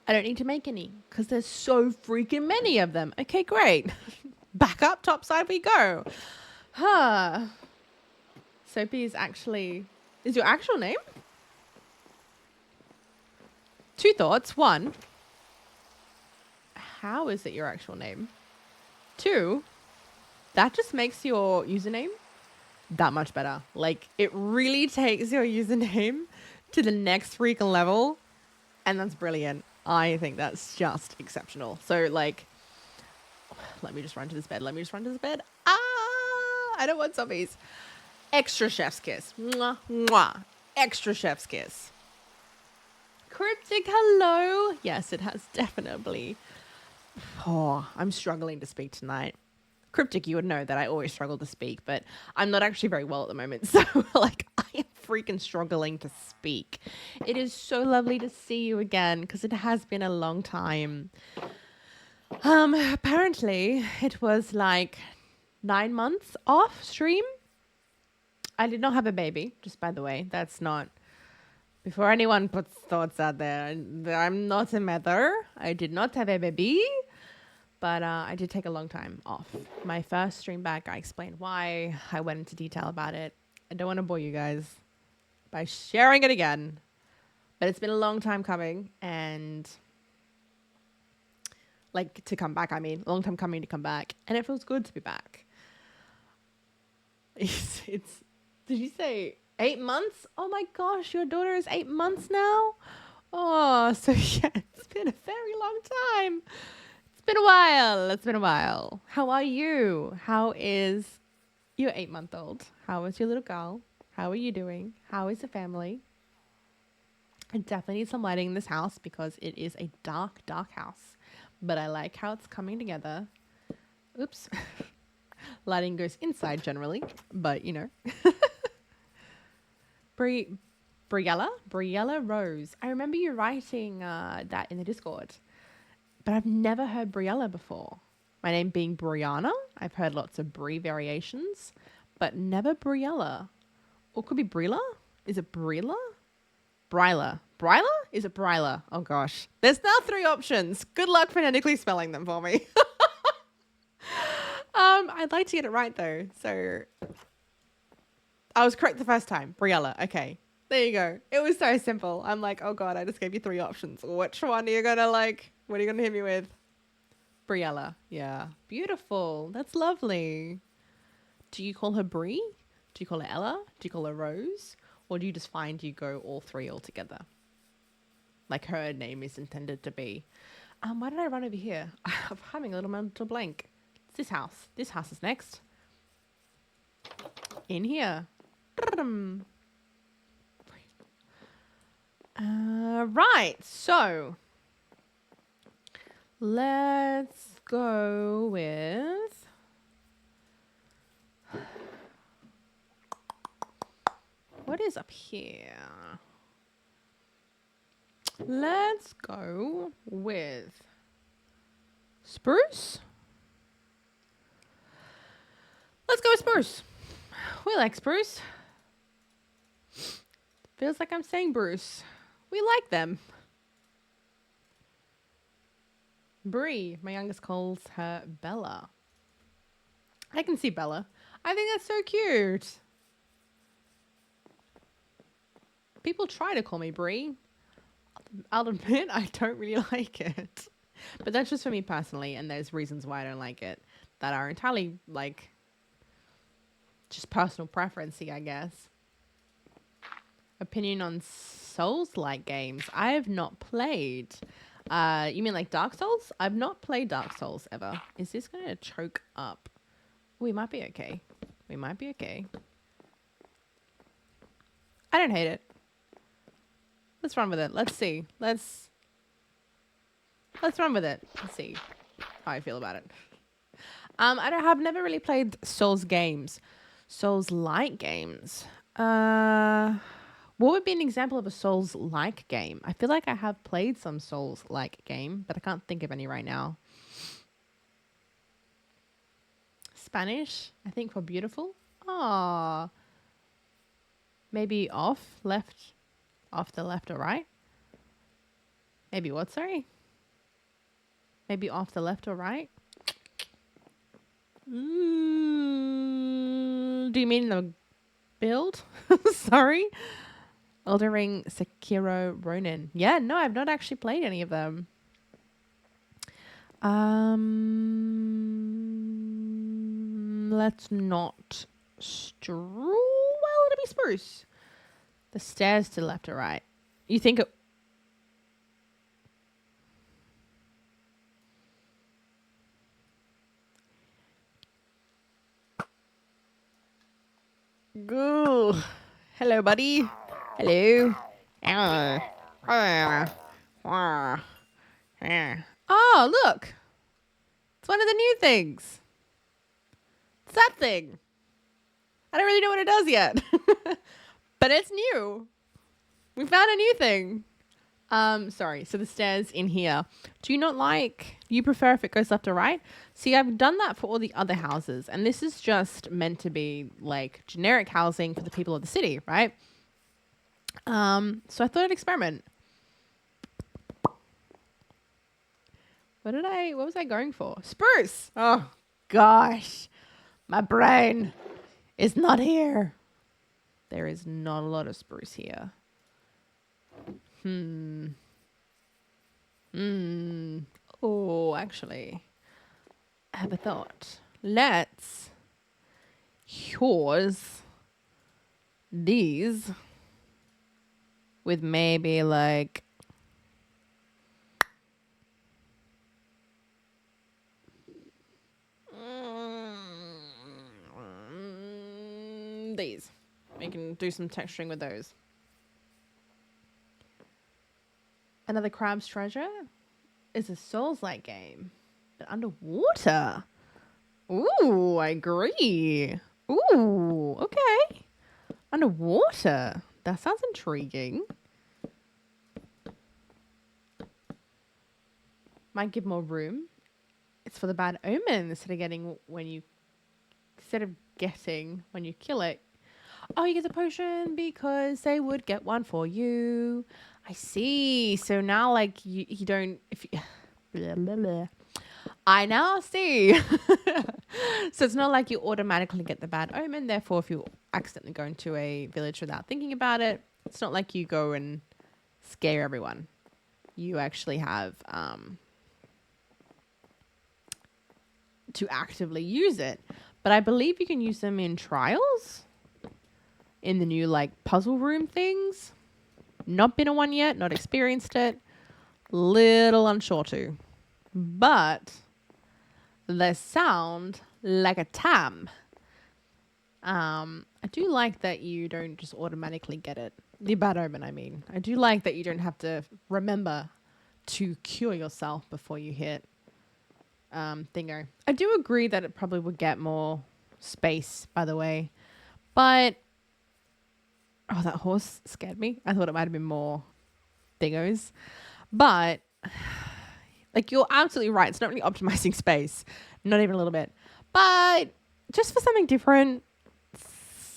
I don't need to make any because there's so freaking many of them. Okay, great. Back up, top side we go. Huh. Soapy is your actual name? 2 thoughts. 1, how is it your actual name? 2, that just makes your username that much better. Like, it really takes your username to the next freaking level. And that's brilliant. I think that's just exceptional. So, like, let me just run to this bed. I don't want zombies. Extra chef's kiss. Mwah, mwah. Extra chef's kiss. Cryptic, hello. Yes, it has definitely. Oh, I'm struggling to speak tonight. Cryptic, you would know that I always struggle to speak, but I'm not actually very well at the moment. So, like, I am freaking struggling to speak. It is so lovely to see you again because it has been a long time. Apparently, it was like 9 months off stream. I did not have a baby, just by the way. That's not, before anyone puts thoughts out there, I'm not a mother. I did not have a baby, but I did take a long time off. My first stream back, I explained why. I went into detail about it. I don't want to bore you guys. by sharing it again. But it's been a long time coming, and like to come back, I mean, a long time coming to come back, and it feels good to be back. It's did you say 8 months? Oh my gosh, your daughter is 8 months now? Oh, so yeah, it's been a very long time. It's been a while. It's been a while. How are you? How is your 8-month-old? How is your little girl? How are you doing? How is the family? I definitely need some lighting in this house because it is a dark, dark house. But I like how it's coming together. Oops. Lighting goes inside generally, but you know. Briella Rose. I remember you writing that in the Discord, but I've never heard Briella before. My name being Briana. I've heard lots of Brie variations, but never Briella. Or could be Brilla? Is it Brilla? Bryla. Bryla? Is it Bryla? Oh gosh. There's now 3 options. Good luck phonetically spelling them for me. I'd like to get it right though. So I was correct the first time. Briella. Okay. There you go. It was so simple. I'm like, oh god, I just gave you 3 options. Which one are you gonna like? What are you gonna hit me with? Briella. Yeah. Beautiful. That's lovely. Do you call her Brie? Do you call her Ella? Do you call her Rose? Or do you just find you go all 3 all together? Like her name is intended to be. Why did I run over here? I'm having a little mental blank. It's this house. This house is next. In here. Right. So let's go with what is up here? Let's go with spruce. Let's go with spruce. We like spruce. Feels like I'm saying Bruce. We like them. Brie, my youngest calls her Bella. I can see Bella. I think that's so cute. People try to call me Brie. I'll admit I don't really like it. But that's just for me personally, and there's reasons why I don't like it that are entirely, like, just personal preference-y, I guess. Opinion on Souls-like games. I have not played. You mean like Dark Souls? I've not played Dark Souls ever. Is this going to choke up? We might be okay. We might be okay. I don't hate it. Let's run with it. Let's see. Let's run with it. Let's see how I feel about it. I've never really played Souls games. Souls-like games. What would be an example of a Souls-like game? I feel like I have played some Souls-like game, but I can't think of any right now. Spanish, I think, for beautiful. Ah, maybe off the left or right. Maybe what? Sorry. Maybe off the left or right. Do you mean the build? Sorry. Elden Ring, Sekiro, Ronin. Yeah, no, I've not actually played any of them. Let's not stroll. Well, it'll be spruce. The stairs to the left or right. You think it... Ooh. Hello, buddy. Hello. Oh, look. It's one of the new things. It's that thing. I don't really know what it does yet. But it's new. We found a new thing. Sorry. So the stairs in here. Do you prefer if it goes left or right? See, I've done that for all the other houses. And this is just meant to be like generic housing for the people of the city, right? So I thought I'd experiment. What was I going for? Spruce! Oh, gosh. My brain is not here. There is not a lot of spruce here. Oh, actually, I have a thought. Let's yours these with maybe like these. We can do some texturing with those. Another Crab's Treasure is a Souls-like game, but underwater. Ooh, I agree. Ooh, okay. Underwater. That sounds intriguing. Might give more room. It's for the bad omen instead of getting when you kill it. Oh, you get the potion because they would get one for you. I see. So now, like, you don't... If you, blah, blah, blah. I now see. So it's not like you automatically get the bad omen. Therefore, if you accidentally go into a village without thinking about it, it's not like you go and scare everyone. You actually have to actively use it. But I believe you can use them in trials. In the new, like, puzzle room things. Not been in one yet. Not experienced it. Little unsure to. But they sound like a tam. I do like that you don't just automatically get it. The bad omen, I mean. I do like that you don't have to remember to cure yourself before you hit thingo. I do agree that it probably would get more space, by the way. But oh, that horse scared me. I thought it might have been more thingos. But like, you're absolutely right. It's not really optimizing space. Not even a little bit. But just for something different,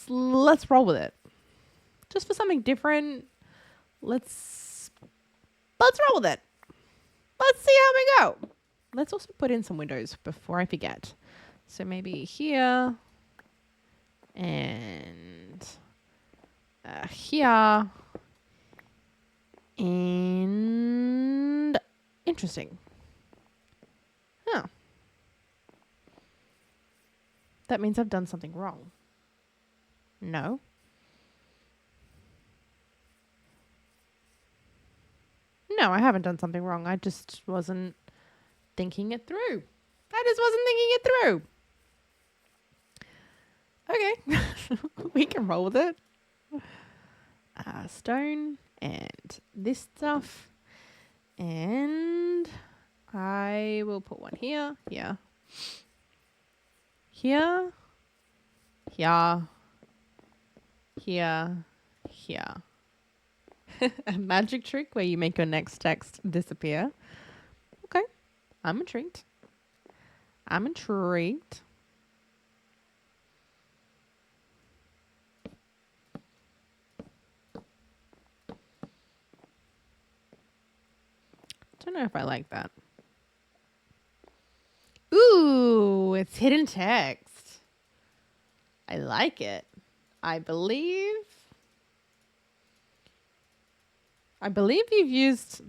let's roll with it. Just for something different, let's roll with it. Let's see how we go. Let's also put in some windows before I forget. So maybe here and here. And interesting. Huh. That means I've done something wrong. No. No, I haven't done something wrong. I just wasn't thinking it through. Okay. We can roll with it. Stone and this stuff. And I will put one here. Here. Here. Here. Here. Here. A magic trick where you make your next text disappear. Okay. I'm intrigued. Don't know if I like that. Ooh, it's hidden text. I like it. I believe you've used...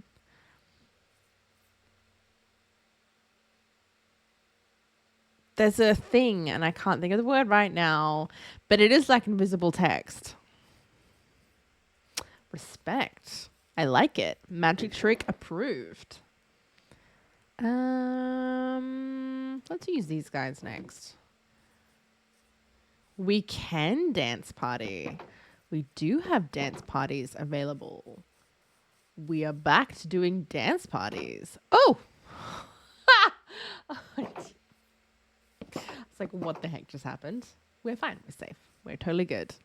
There's a thing, and I can't think of the word right now, but it is like invisible text. Respect. I like it. Magic trick approved. Let's use these guys next. We can dance party. We do have dance parties available. We are back to doing dance parties. Oh! It's like, what the heck just happened? We're fine. We're safe. We're totally good.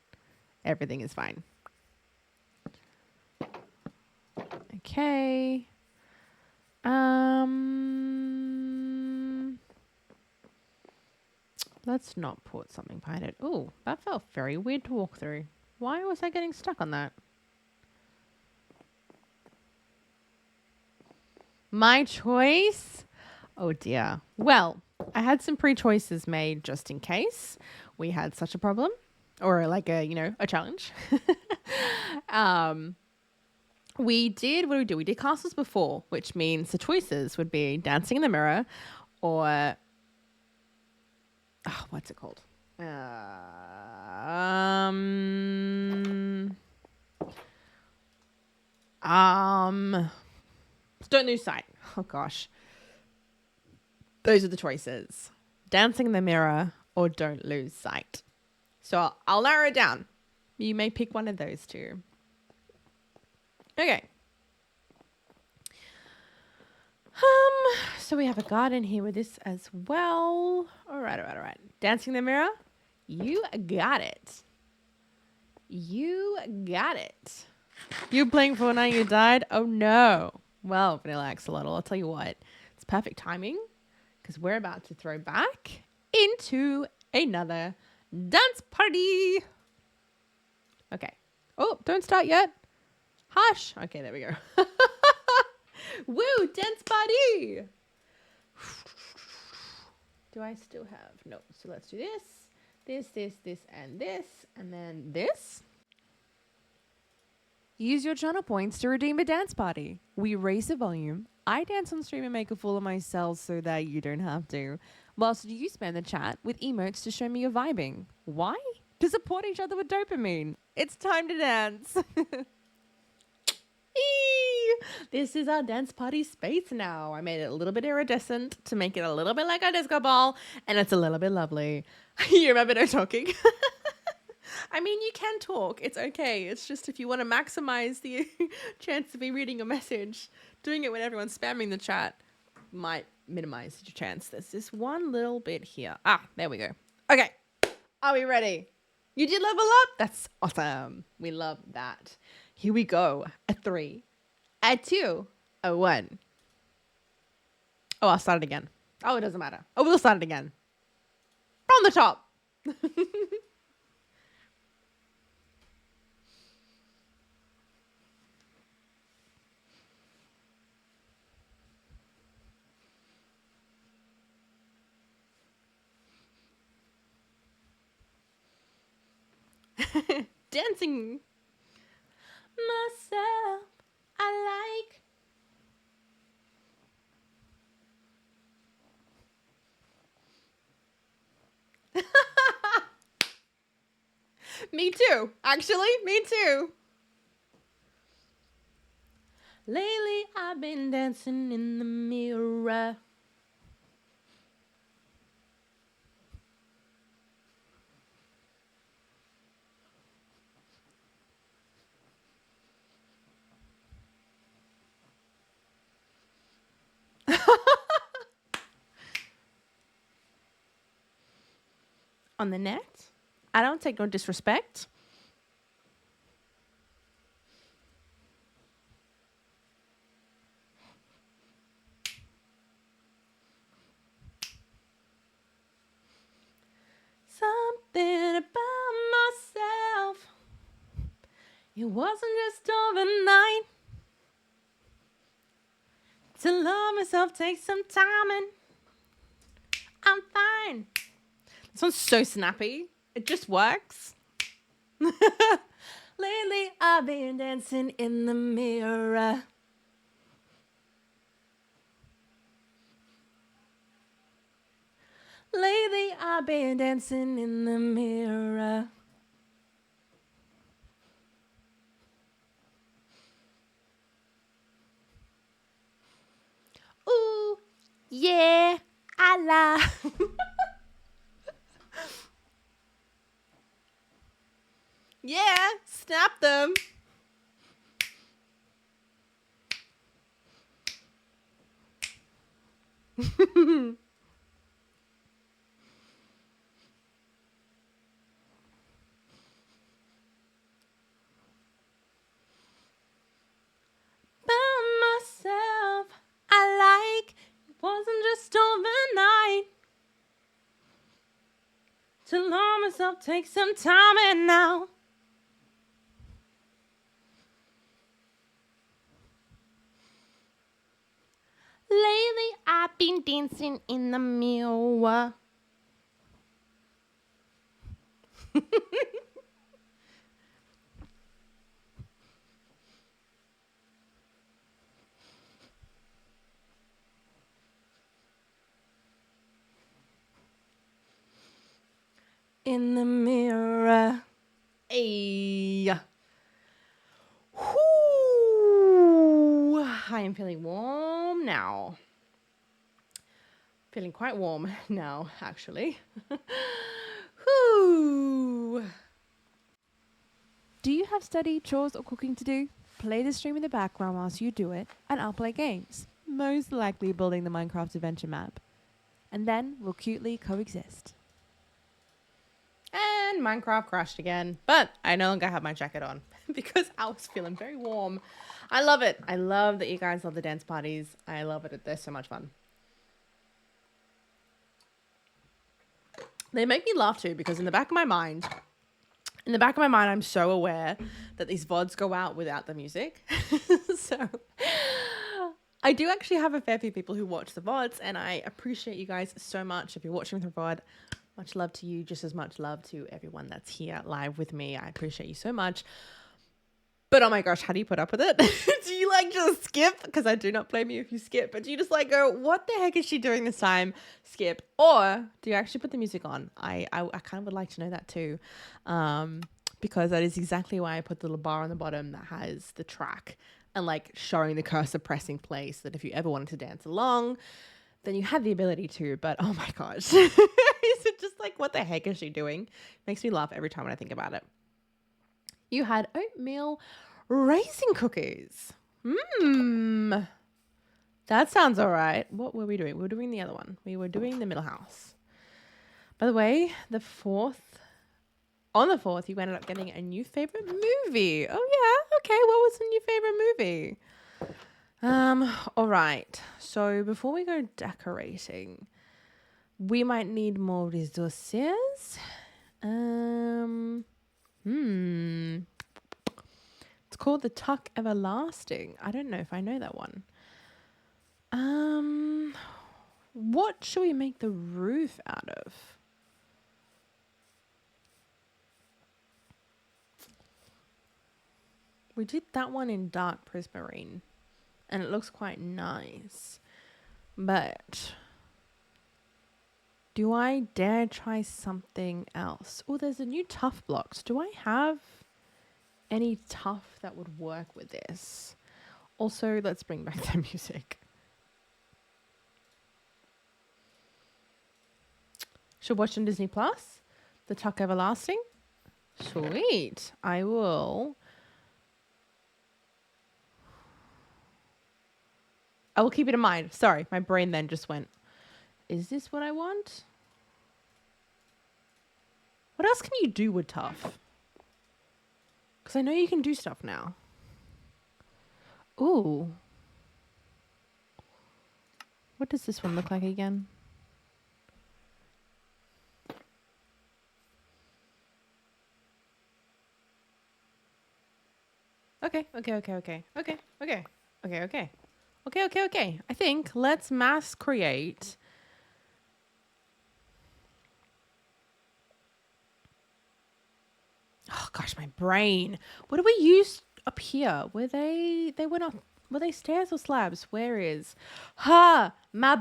Everything is fine. Okay. Let's not put something behind it. Oh, that felt very weird to walk through. Why was I getting stuck on that? My choice? Oh dear. Well, I had some pre-choices made just in case we had such a problem. or like a, you know, a challenge. We did, what did we do? We did castles before, which means the choices would be dancing in the mirror or, oh, what's it called? Don't lose sight. Oh gosh. Those are the choices. Dancing in the mirror or don't lose sight. So I'll narrow it down. You may pick one of those two. Okay. So we have a garden here with this as well. All right. Dancing in the mirror. You got it. You got it. You're playing Fortnite, you died? Oh no. Well, Vanilla Axolotl, I'll tell you what. It's perfect timing because we're about to throw back into another dance party. Okay. Oh, don't start yet. Hush. Okay, there we go. Woo, dance party. Do I still have? No. So let's do this, and this, and then this. Use your channel points to redeem a dance party. We raise the volume. I dance on stream and make a fool of myself so that you don't have to. Whilst you spam the chat with emotes to show me you're vibing. Why? To support each other with dopamine. It's time to dance. This is our dance party space now. I made it a little bit iridescent to make it a little bit like a disco ball, and it's a little bit lovely. You remember no talking? I mean, you can talk. It's okay. It's just if you want to maximize the chance of me reading a message, doing it when everyone's spamming the chat might minimize your chance. There's this one little bit here. Ah, there we go. Okay. Are we ready? You did level up? That's awesome. We love that. Here we go. A 3, a 2, a 1. Oh, I'll start it again. Oh, it doesn't matter. Oh, we'll start it again. From the top. Dancing myself, I like. Me too. Actually, me too. Lately, I've been dancing in the mirror. On the net. I don't take no disrespect. Something about myself. It wasn't just overnight. To love myself takes some time and I'm fine. This one's so snappy. It just works. Lately, I've been dancing in the mirror. Lately, I've been dancing in the mirror. Ooh, yeah, I lie. Yeah, snap them. By myself, I like. It wasn't just overnight. To love myself takes some time and now. Lately, I've been dancing in the mirror. in the mirror. Hey. Whoo. I am feeling warm now. Feeling quite warm now, actually. Whoo. Do you have study, chores, or cooking to do? Play the stream in the background whilst you do it, and I'll play games, most likely building the Minecraft adventure map. And then we'll cutely coexist. And Minecraft crashed again, but I no longer have my jacket on because I was feeling very warm. I love it. I love that you guys love the dance parties. I love it. They're so much fun. They make me laugh too because in the back of my mind, I'm so aware that these VODs go out without the music. So I do actually have a fair few people who watch the VODs, and I appreciate you guys so much. If you're watching the VOD, much love to you, just as much love to everyone that's here live with me. I appreciate you so much. But oh my gosh, how do you put up with it? Do you like just skip? Because I do not blame you if you skip, but do you just like go, what the heck is she doing this time? Skip. Or do you actually put the music on? I kind of would like to know that too. Because that is exactly why I put the little bar on the bottom that has the track and like showing the cursor pressing play so that if you ever wanted to dance along, then you have the ability to. But oh my gosh, is it just like, what the heck is she doing? Makes me laugh every time when I think about it. You had oatmeal raisin cookies. That sounds all right. What were we doing? We were doing the other one. We were doing the middle house. By the way, on the 4th, you ended up getting a new favorite movie. Oh yeah, okay. What was the new favorite movie? All right. So before we go decorating, we might need more resources. It's called the Tuck Everlasting. I don't know if I know that one. What should we make the roof out of? We did that one in dark prismarine, and it looks quite nice. But do I dare try something else? Oh, there's a new tough blocks. Do I have any tough that would work with this? Also, let's bring back the music. Should watch on Disney Plus, The Tuck Everlasting. Sweet. I will keep it in mind. Sorry, my brain then just went, is this what I want? What else can you do with tough? Because I know you can do stuff now. Ooh. What does this one look like again? Okay. I think let's mass create. Oh gosh, my brain. What do we use up here? Were they stairs or slabs? Where is? My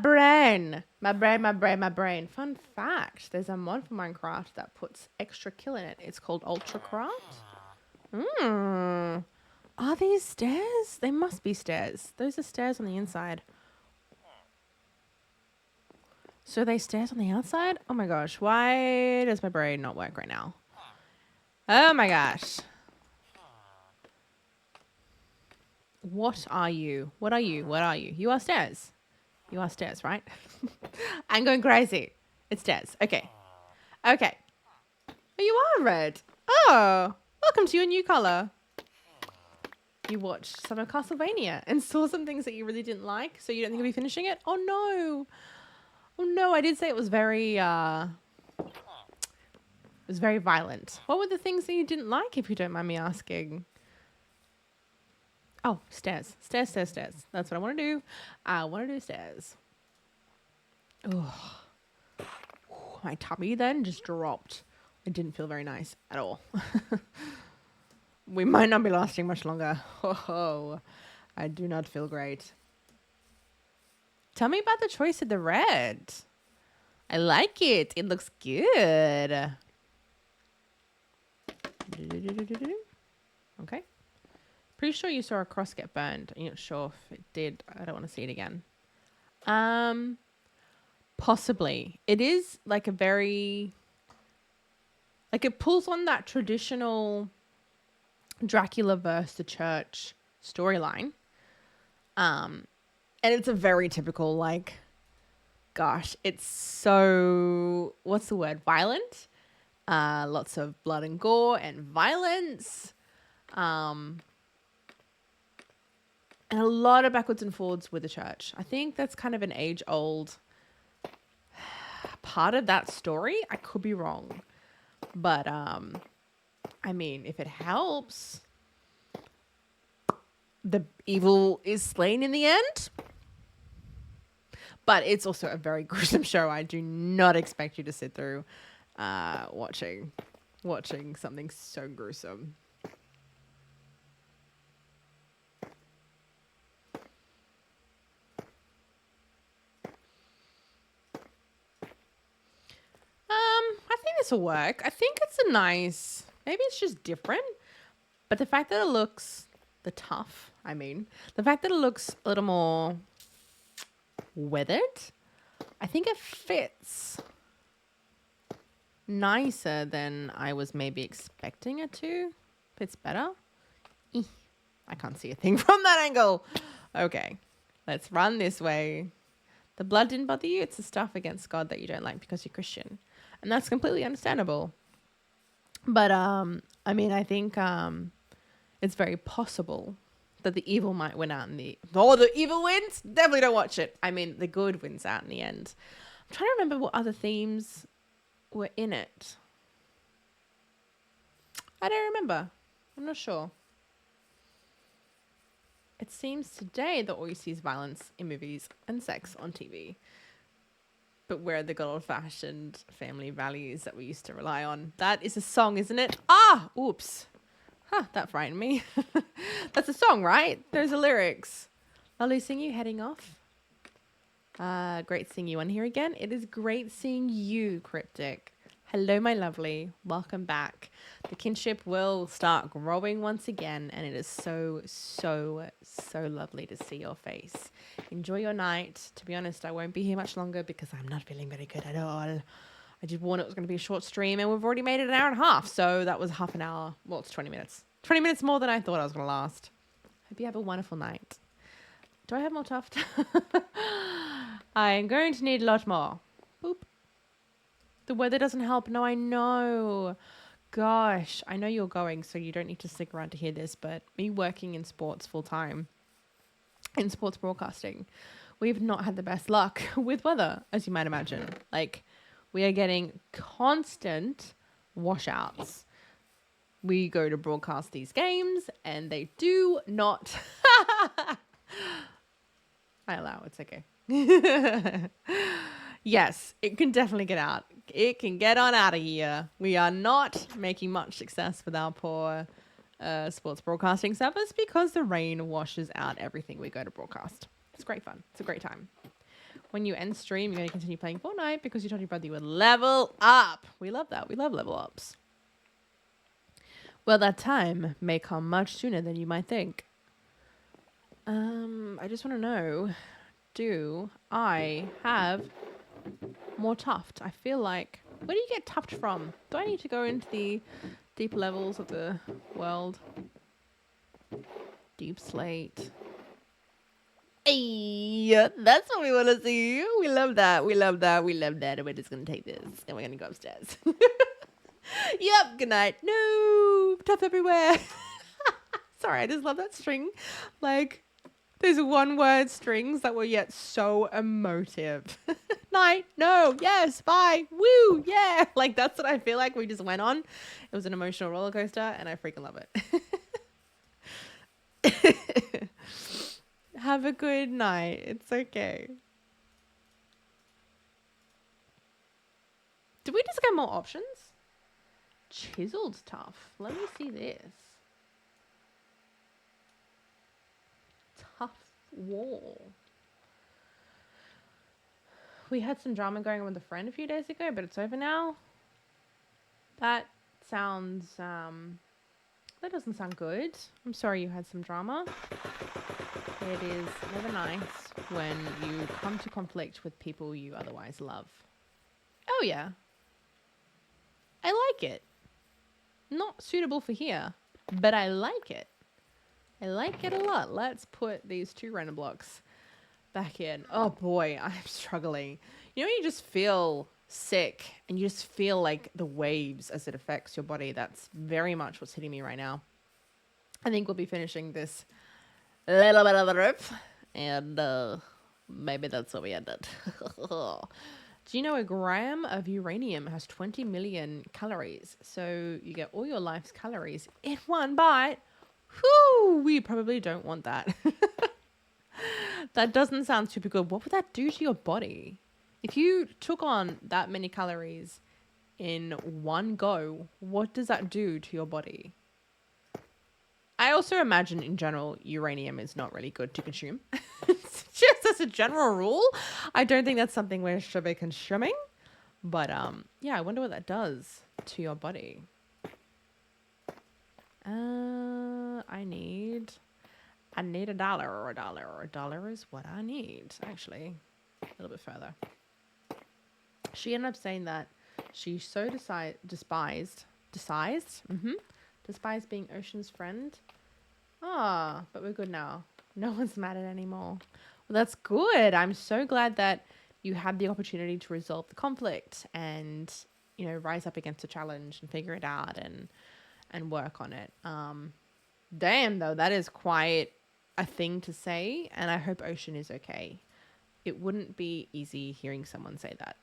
brain. Fun fact, there's a mod for Minecraft that puts extra kill in it. It's called Ultracraft. Are these stairs? They must be stairs. Those are stairs on the inside. So are they stairs on the outside? Oh my gosh. Why does my brain not work right now? Oh my gosh. What are you? What are you? You are stairs. You are stairs, right? I'm going crazy. It's stairs. Okay. Oh, you are red. Oh, welcome to your new color. You watched some of Castlevania and saw some things that you really didn't like, so you don't think you'll be finishing it? Oh no. I did say it was very violent. What were the things that you didn't like, if you don't mind me asking? Oh, stairs. That's what I want to do. I want to do stairs. Oh, my tummy then just dropped. It didn't feel very nice at all. We might not be lasting much longer. Oh, I do not feel great. Tell me about the choice of the red. I like it. It looks good. Okay. Pretty sure you saw a cross get burned. I'm not sure if it did. I don't want to see it again. Possibly. It is like a very... Like it pulls on that traditional Dracula versus the church storyline. And it's a very typical, like, gosh, it's so, what's the word? Violent. Lots of blood and gore and violence. And a lot of backwards and forwards with the church. I think that's kind of an age-old part of that story. I could be wrong. But, I mean, if it helps, the evil is slain in the end. But it's also a very gruesome show. I do not expect you to sit through watching something so gruesome. I think this will work. I think it's a nice... Maybe it's just different. But the fact that it looks... The fact that it looks a little more weathered, I think it fits nicer than I was maybe expecting it to. Fits better. I can't see a thing from that angle. Okay, let's run this way. The blood didn't bother you. It's the stuff against God that you don't like because you're Christian. And that's completely understandable. But, I mean, I think it's very possible that the evil might win out in the... Oh, the evil wins? Definitely don't watch it. I mean, the good wins out in the end. I'm trying to remember what other themes were in it. I don't remember. I'm not sure. It seems today that all you see is violence in movies and sex on TV. But where are the good old-fashioned family values that we used to rely on? That is a song, isn't it? Ah! Oops. Huh, that frightened me. That's a song, right? Those are lyrics. Lovely seeing you heading off. Great seeing you on here again. It is great seeing you, Cryptic. Hello, my lovely. Welcome back. The kinship will start growing once again, and it is so, so, so lovely to see your face. Enjoy your night. To be honest, I won't be here much longer because I'm not feeling very good at all. I did warn it was going to be a short stream, and we've already made it an hour and a half, so that was half an hour. Well, it's 20 minutes. 20 minutes more than I thought I was going to last. Hope you have a wonderful night. Do I have more tuft? I'm going to need a lot more. Boop. The weather doesn't help. No, I know. Gosh, I know you're going, so you don't need to stick around to hear this, but me working in sports full time, in sports broadcasting, we've not had the best luck with weather, as you might imagine. Like, we are getting constant washouts. We go to broadcast these games, and they do not... I allow, it's okay. Yes, it can definitely get out. It can get on out of here. We are not making much success with our poor sports broadcasting service because the rain washes out everything we go to broadcast. It's great fun. It's a great time. When you end stream, you're going to continue playing Fortnite because you told your brother you would level up. We love that. We love level ups. Well, that time may come much sooner than you might think. I just want to know, do I have more tuft? I feel like, where do you get tuft from? Do I need to go into the deep levels of the world? Deep slate. Hey, that's what we want to see. We love that. We love that. We love that. And we're just going to take this and we're going to go upstairs. Yep. Good night. No, tuft everywhere. Sorry, I just love that string. Like, those one-word strings that were yet so emotive. Night, no, yes, bye, woo, yeah. Like, that's what I feel like we just went on. It was an emotional roller coaster, and I freaking love it. Have a good night. It's okay. Did we just get more options? Chiseled tough. Let me see this. Tough wall. We had some drama going on with a friend a few days ago, but it's over now. That sounds, that doesn't sound good. I'm sorry you had some drama. It is never nice when you come to conflict with people you otherwise love. Oh yeah. I like it. Not suitable for here, but I like it. I like it a lot. Let's put these 2 random blocks back in. Oh boy, I'm struggling. You know, you just feel sick and you just feel like the waves as it affects your body. That's very much what's hitting me right now. I think we'll be finishing this little bit of the rip, and maybe that's where we ended. Do you know a gram of uranium has 20 million calories? So you get all your life's calories in one bite. Whew, we probably don't want that. That doesn't sound super good. What would that do to your body? If you took on that many calories in one go, what does that do to your body? I also imagine in general, uranium is not really good to consume. Just as a general rule, I don't think that's something we should be consuming. But yeah, I wonder what that does to your body. I need $1 or $1. $1 is what I need, actually. A little bit further. She ended up saying that she so despised being Ocean's friend. Ah, but we're good now. No one's mad at it anymore. Well, that's good. I'm so glad that you had the opportunity to resolve the conflict and, you know, rise up against a challenge and figure it out and work on it. Damn, though, that is quite a thing to say, and I hope Ocean is okay. It wouldn't be easy hearing someone say that.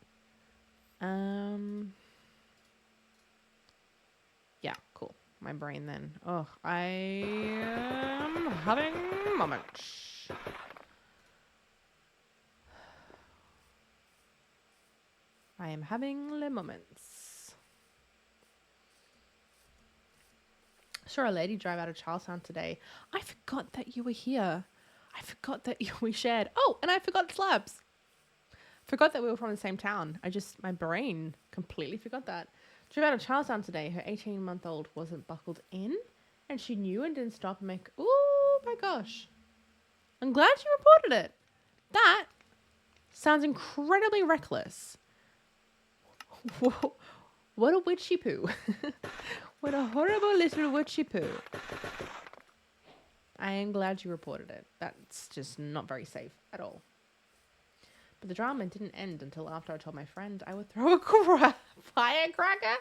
Yeah, cool. My brain then. Oh, I am having moments. I am having le moments. Saw a lady drive out of Charlestown today. I forgot that you were here. I forgot that we shared. Oh, and I forgot slabs. Forgot that we were from the same town. My brain completely forgot that. Drove out of Charlestown today. Her 18-month-old wasn't buckled in, and she knew and didn't stop and make, oh my gosh. I'm glad you reported it. That sounds incredibly reckless. What a witchy poo. What a horrible little witchy poo. I am glad you reported it. That's just not very safe at all. But the drama didn't end until after I told my friend I would throw a firecracker.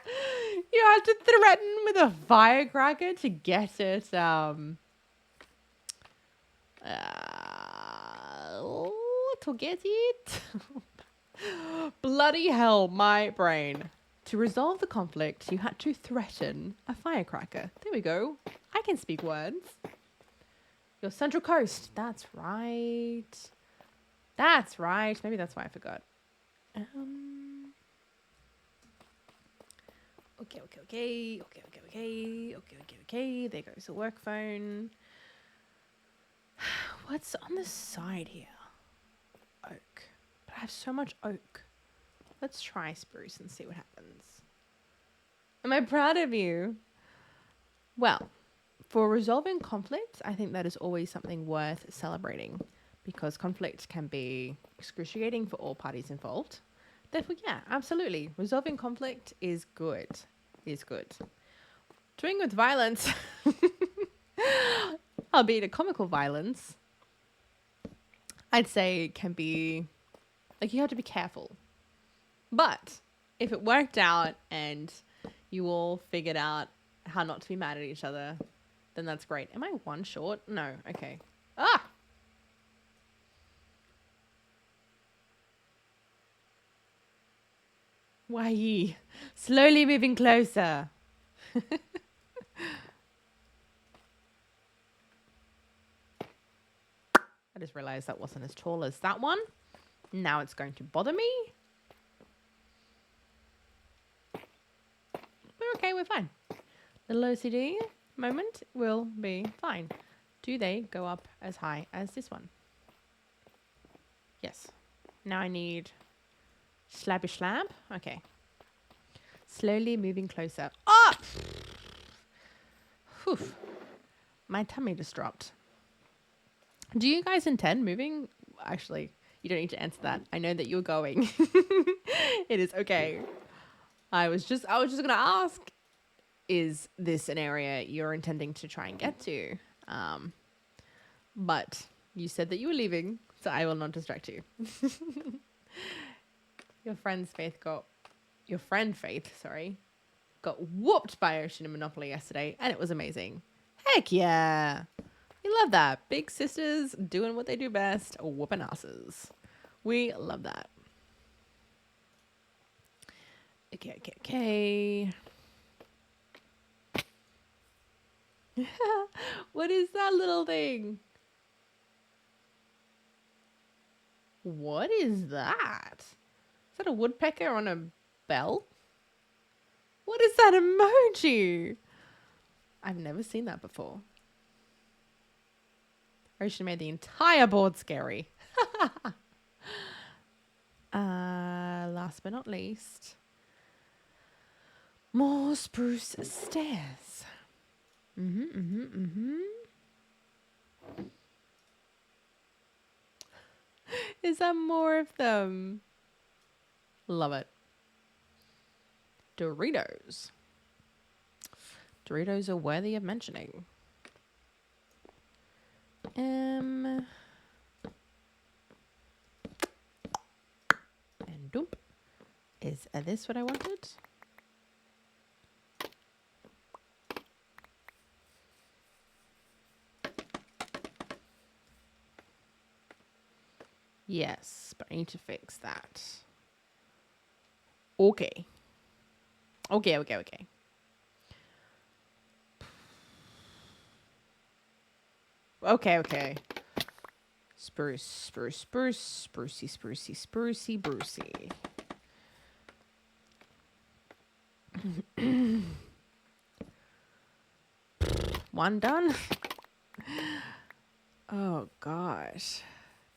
You had to threaten with a firecracker to get it, to get it. Bloody hell, my brain. To resolve the conflict, you had to threaten a firecracker. There we go. I can speak words. Your Central Coast. That's right. That's right. Maybe that's why I forgot. Okay. There goes the work phone. What's on the side here? Oak. But I have so much oak. Let's try spruce and see what happens. Am I proud of you? Well, for resolving conflict, I think that is always something worth celebrating because conflict can be excruciating for all parties involved. Therefore, yeah, absolutely. Resolving conflict is good. Doing with violence, albeit a comical violence, I'd say can be, like, you have to be careful. But if it worked out and you all figured out how not to be mad at each other, then that's great. Am I one short? No. Okay. Ah! Why? Slowly moving closer. I just realized that wasn't as tall as that one. Now it's going to bother me. We're okay, we're fine. Little OCD moment will be fine. Do they go up as high as this one? Yes. Now I need slabby slab. Okay. Slowly moving closer. Oh! Whew. My tummy just dropped. Do you guys intend moving? Actually, you don't need to answer that. I know that you're going. It is okay. I was just gonna ask, is this an area you're intending to try and get to? But you said that you were leaving, so I will not distract you. Your friend Faith, got whooped by Ocean in Monopoly yesterday, and it was amazing. Heck yeah. We love that. Big sisters doing what they do best, whooping asses. We love that. Okay. What is that little thing? What is that? Is that a woodpecker on a bell? What is that emoji? I've never seen that before. Ocean made the entire board scary. Last but not least, more spruce stairs. Is that more of them? Love it. Doritos. Doritos are worthy of mentioning. And doop. Is this what I wanted? Yes, but I need to fix that. Okay. Okay. Sprucey. One done? Oh, gosh.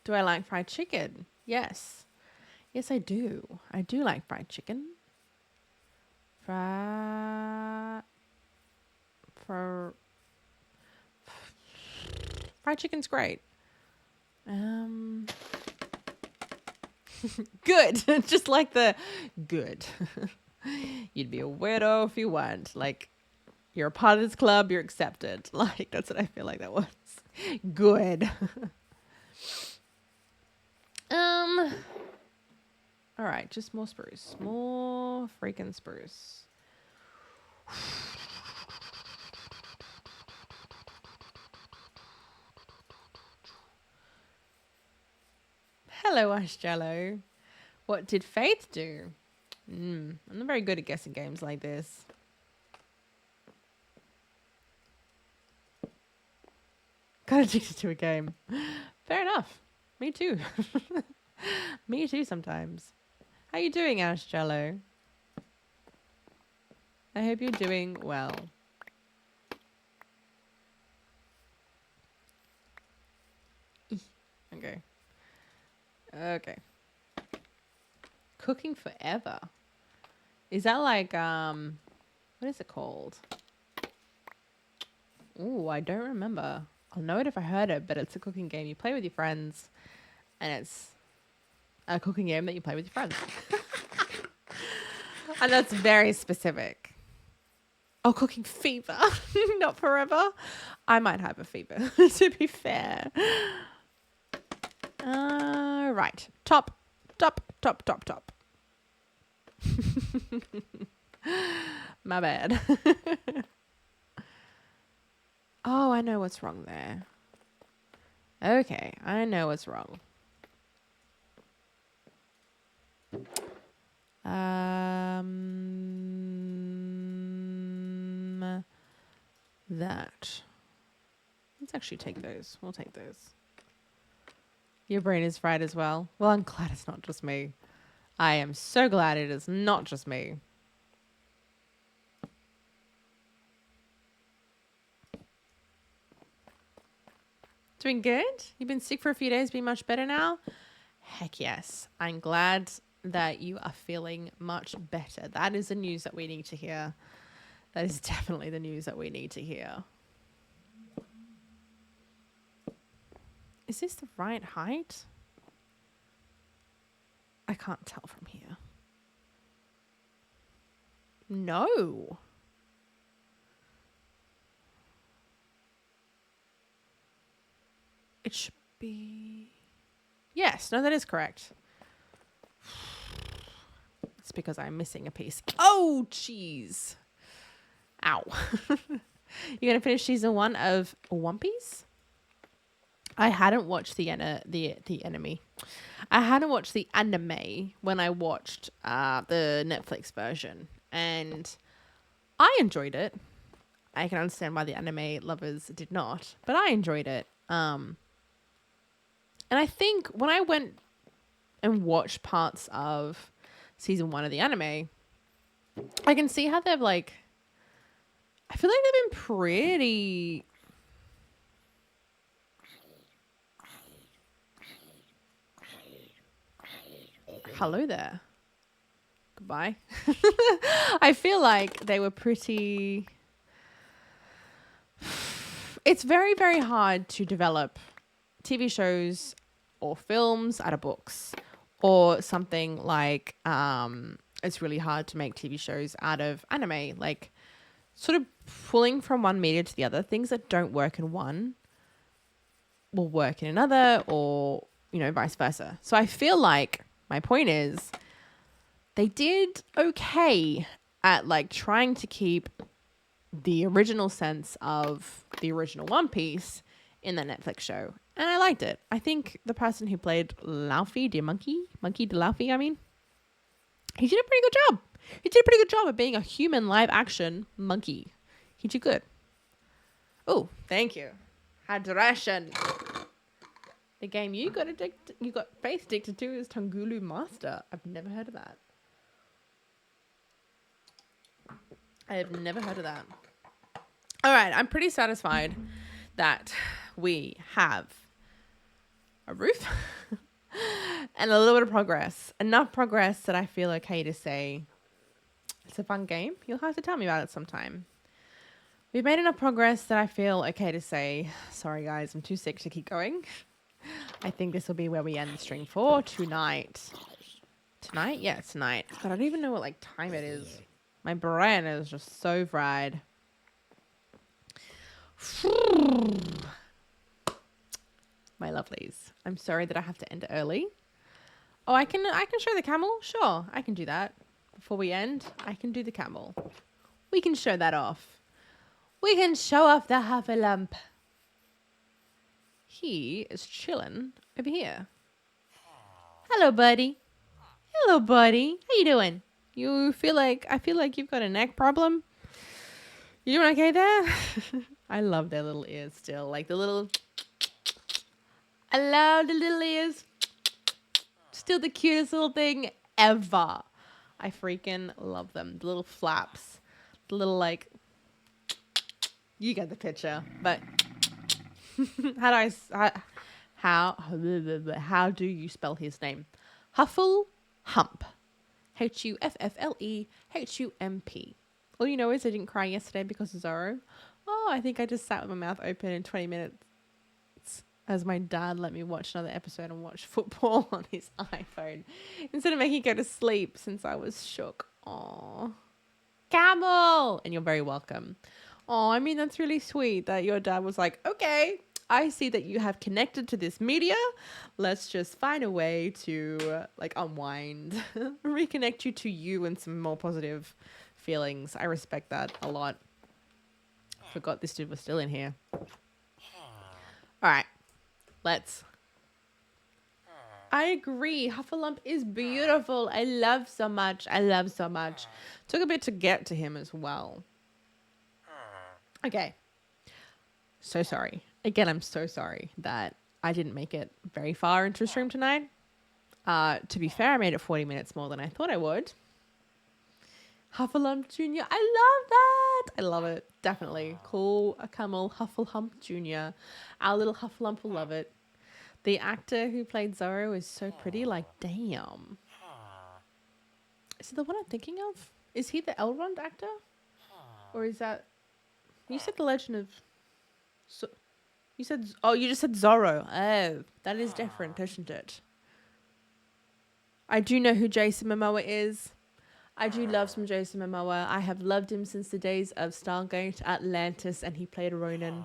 Do I like fried chicken? Yes. Yes, I do. I do like fried chicken. Fried chicken's great. Good. Just like the good. You'd be a weirdo if you weren't. Like, you're a part of this club, you're accepted. Like, that's what I feel like that was. Good. All right, just more spruce. More freaking spruce. Hello, Ash Jello. What did Faith do? I'm not very good at guessing games like this. Got addicted to a game. Fair enough. Me too. Me too sometimes. How you doing, Ash Jello? I hope you're doing well. Okay. Cooking forever. Is that like what is it called? Ooh, I don't remember. I'll know it if I heard it, but it's a cooking game you play with your friends, and it's a cooking game that you play with your friends. And that's very specific. Oh, cooking fever. Not forever. I might have a fever, to be fair. Right. Top. My bad. Oh, I know what's wrong there. Okay, I know what's wrong. That. Let's actually take those. We'll take those. Your brain is fried as well. Well, I'm glad it's not just me. I am so glad it is not just me. Doing good? You've been sick for a few days, being much better now? Heck yes. I'm glad that you are feeling much better. That is the news that we need to hear. That is definitely the news that we need to hear. Is this the right height? I can't tell from here. No. It should be... Yes, no, that is correct. It's because I'm missing a piece. Oh, jeez. Ow. You're going to finish season 1 of One Piece? I hadn't watched the enemy. I hadn't watched the anime when I watched the Netflix version. And I enjoyed it. I can understand why the anime lovers did not. But I enjoyed it. And I think when I went and watched parts of season 1 of the anime, I can see how they've like... I feel like they've been pretty... Hello there. Goodbye. I feel like they were pretty... It's very, very hard to develop TV shows or films out of books, or something like it's really hard to make TV shows out of anime. Like, sort of pulling from one media to the other. Things that don't work in one will work in another, or, you know, vice versa. So I feel like my point is they did okay at like trying to keep the original sense of the original One Piece in the Netflix show. And I liked it. I think the person who played Luffy, Monkey D. Luffy, I mean, he did a pretty good job. He did a pretty good job of being a human live action monkey. He did good. Oh, thank you. Hydration. The game you got face addicted to is Tangulu Master. I've never heard of that. I have never heard of that. All right, I'm pretty satisfied that we have a roof and a little bit of progress. Enough progress that I feel okay to say it's a fun game. You'll have to tell me about it sometime. We've made enough progress that I feel okay to say, sorry guys, I'm too sick to keep going. I think this will be where we end the stream for tonight. Tonight? Yeah, tonight. God, I don't even know what like time it is. My brain is just so fried. My lovelies. I'm sorry that I have to end early. Oh, I can show the camel? Sure, I can do that. Before we end, I can do the camel. We can show that off. We can show off the Huffalump. He is chilling over here. Hello, buddy. Hello, buddy. How you doing? I feel like you've got a neck problem. You doing okay there? I love their little ears still. Like the little... I love the little ears. Still the cutest little thing ever. I freaking love them. The little flaps. The little like... You get the picture. But... How do you spell his name? Huffle Hump. HUFFLEHUMP. All you know is I didn't cry yesterday because of Zorro. Oh, I think I just sat with my mouth open in 20 minutes as my dad let me watch another episode and watch football on his iPhone instead of making me go to sleep since I was shook. Aw. Camel! And you're very welcome. Oh, I mean, that's really sweet that your dad was like, okay, I see that you have connected to this media. Let's just find a way to like unwind, reconnect you to you and some more positive feelings. I respect that a lot. Forgot this dude was still in here. All right, let's. I agree. Huffalump is beautiful. I love so much. Took a bit to get to him as well. Okay. So sorry. Again, I'm so sorry that I didn't make it very far into the stream tonight. To be fair, I made it 40 minutes more than I thought I would. Huffalump Jr. I love that. I love it. Definitely. Call a camel Huffalump Jr. Our little Huffalump will love it. The actor who played Zorro is so pretty. Like, damn. Is it the one I'm thinking of? Is he the Elrond actor? Or is that... You said the Legend of... You said... Oh, you just said Zorro. Oh, that is different, isn't it? I do know who Jason Momoa is. I do love some Jason Momoa. I have loved him since the days of Stargate Atlantis, and he played Ronan.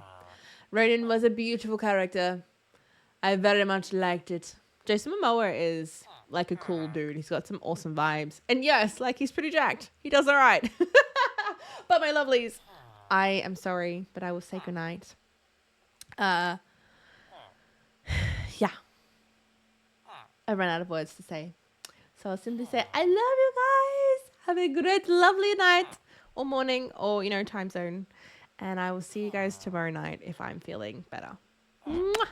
Ronan was a beautiful character. I very much liked it. Jason Momoa is like a cool dude. He's got some awesome vibes. And yes, like he's pretty jacked. He does all right. But my lovelies, I am sorry, but I will say goodnight. Yeah. I ran out of words to say. So I'll simply say, I love you guys. Have a great, lovely night or morning or, time zone. And I will see you guys tomorrow night if I'm feeling better. Mwah!